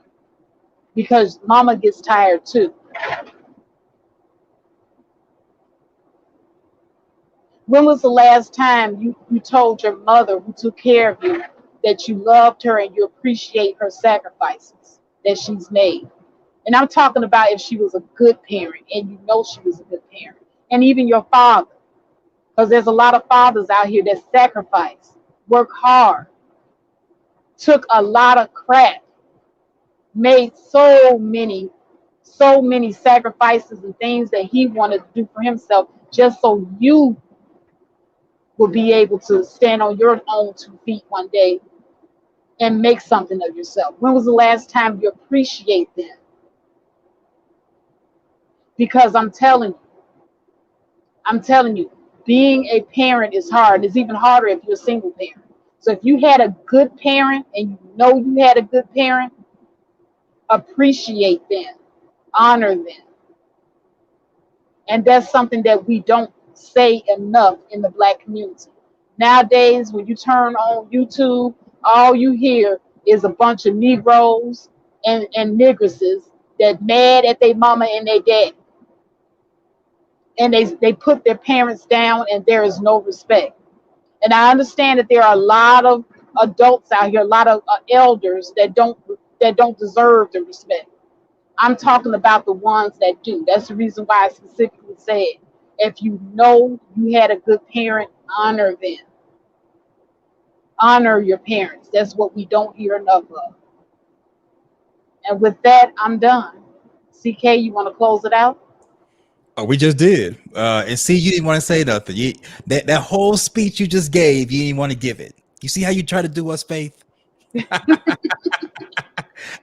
because mama gets tired too. When was the last time you told your mother who took care of you that you loved her and you appreciate her sacrifices that she's made? And I'm talking about if she was a good parent and you know she was a good parent. And even your father, because there's a lot of fathers out here that sacrifice, work hard, took a lot of crap, made so many sacrifices and things that he wanted to do for himself just so you will be able to stand on your own 2 feet one day and make something of yourself. When was the last time you appreciate them? Because I'm telling you, being a parent is hard. It's even harder if you're a single parent. So if you had a good parent and you know you had a good parent, appreciate them, honor them. And that's something that we don't say enough in the Black community. Nowadays, when you turn on YouTube, all you hear is a bunch of Negroes and Negresses that mad at their mama and their dad. And they put their parents down and there is no respect. And I understand that there are a lot of adults out here, a lot of elders that don't deserve the respect. I'm talking about the ones that do. That's the reason why I specifically said, if you know you had a good parent, honor them. Honor your parents. That's what we don't hear enough of. And with that, I'm done. CK, you want to close it out? Oh, we just did. And see, you didn't want to say nothing. That whole speech you just gave, you didn't want to give it. You see how you try to do us, Faith?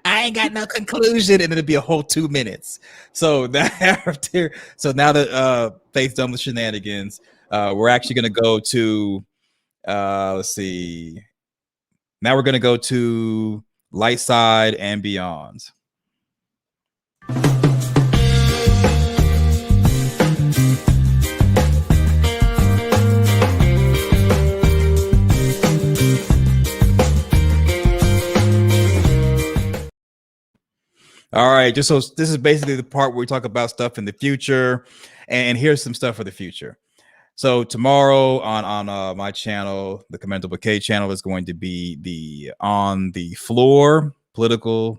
I ain't got no conclusion, and it'll be a whole 2 minutes. So now that Faith's done with shenanigans, we're actually gonna go to let's see. Now we're gonna go to Light Side and Beyond. All right, just so this is basically the part where we talk about stuff in the future, and here's some stuff for the future. So tomorrow on my channel, the Commendable K channel, is going to be the On the Floor political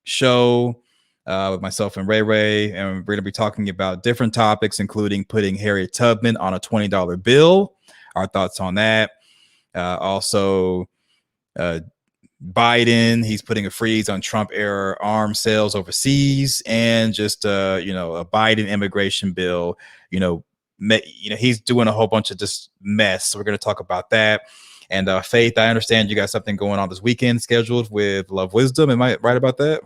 show with myself and Ray Ray, and we're going to be talking about different topics, including putting Harriet Tubman on a $20 bill. Our thoughts on that. Also, Biden, he's putting a freeze on Trump era arms sales overseas, and just a Biden immigration bill. He's doing a whole bunch of just mess. So we're going to talk about that. And Faith, I understand you got something going on this weekend scheduled with Love Wisdom. Am I right about that?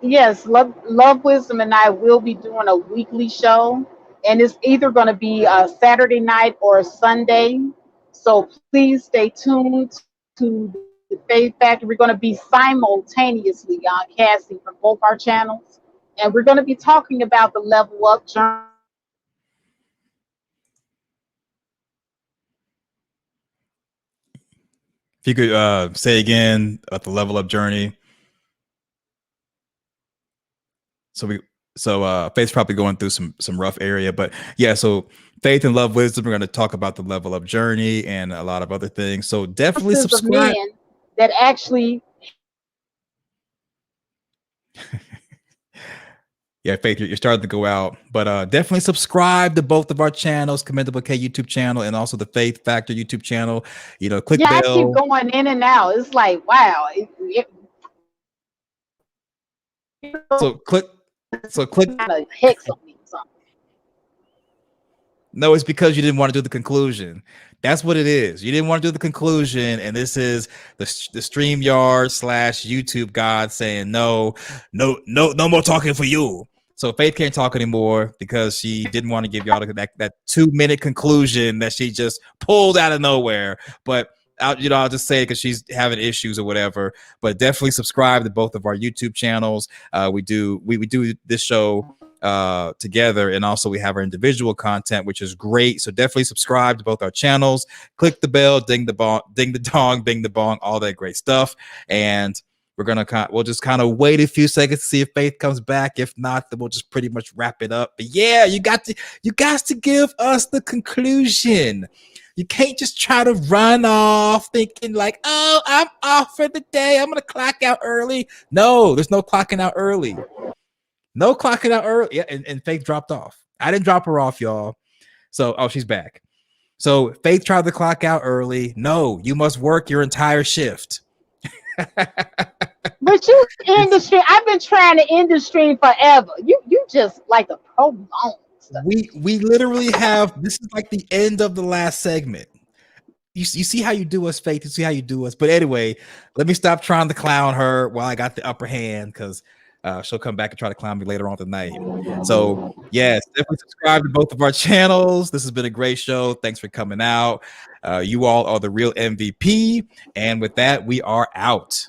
Yes, Love Wisdom and I will be doing a weekly show, and it's either going to be a Saturday night or a Sunday. So please stay tuned to the Faith Factor. We're going to be simultaneously casting from both our channels, and we're going to be talking about the level up journey. If you could say again about the level up journey. So Faith's probably going through some rough area, but yeah, so Faith and Love Wisdom, we're going to talk about the level up journey and a lot of other things. So definitely subscribe. Men that actually Yeah, Faith, you're starting to go out, but definitely subscribe to both of our channels, Commendable K YouTube channel and also the Faith Factor YouTube channel. Click I bell. keep going in and out. It's like, wow. So click. Kind of hex on me or something. No, it's because you didn't want to do the conclusion. That's what it is. You didn't want to do the conclusion, and this is the StreamYard / YouTube God saying no more talking for you. So Faith can't talk anymore because she didn't want to give y'all that 2-minute conclusion that she just pulled out of nowhere. But I'll just say it because she's having issues or whatever. But definitely subscribe to both of our YouTube channels. We do this show together, and also we have our individual content, which is great. So definitely subscribe to both our channels, click the bell, ding the dong, bing the bong, all that great stuff. And we'll just kind of wait a few seconds to see if Faith comes back. If not, then we'll just pretty much wrap it up. But yeah, you guys to give us the conclusion. You can't just try to run off thinking like, oh, I'm off for the day, I'm gonna clock out early. No, there's no clocking out early. No clocking out early. Yeah, and Faith dropped off. I didn't drop her off, y'all. So, she's back. So Faith tried to clock out early. No, you must work your entire shift. But you end the stream. I've been trying to end the stream forever. You just like a prolonged stuff. We literally have, this is like the end of the last segment. You see how you do us, Faith. You see how you do us. But anyway, let me stop trying to clown her while I got the upper hand, because she'll come back and try to clown me later on tonight. So yes, definitely subscribe to both of our channels. This has been a great show. Thanks for coming out. You all are the real MVP. And with that, we are out.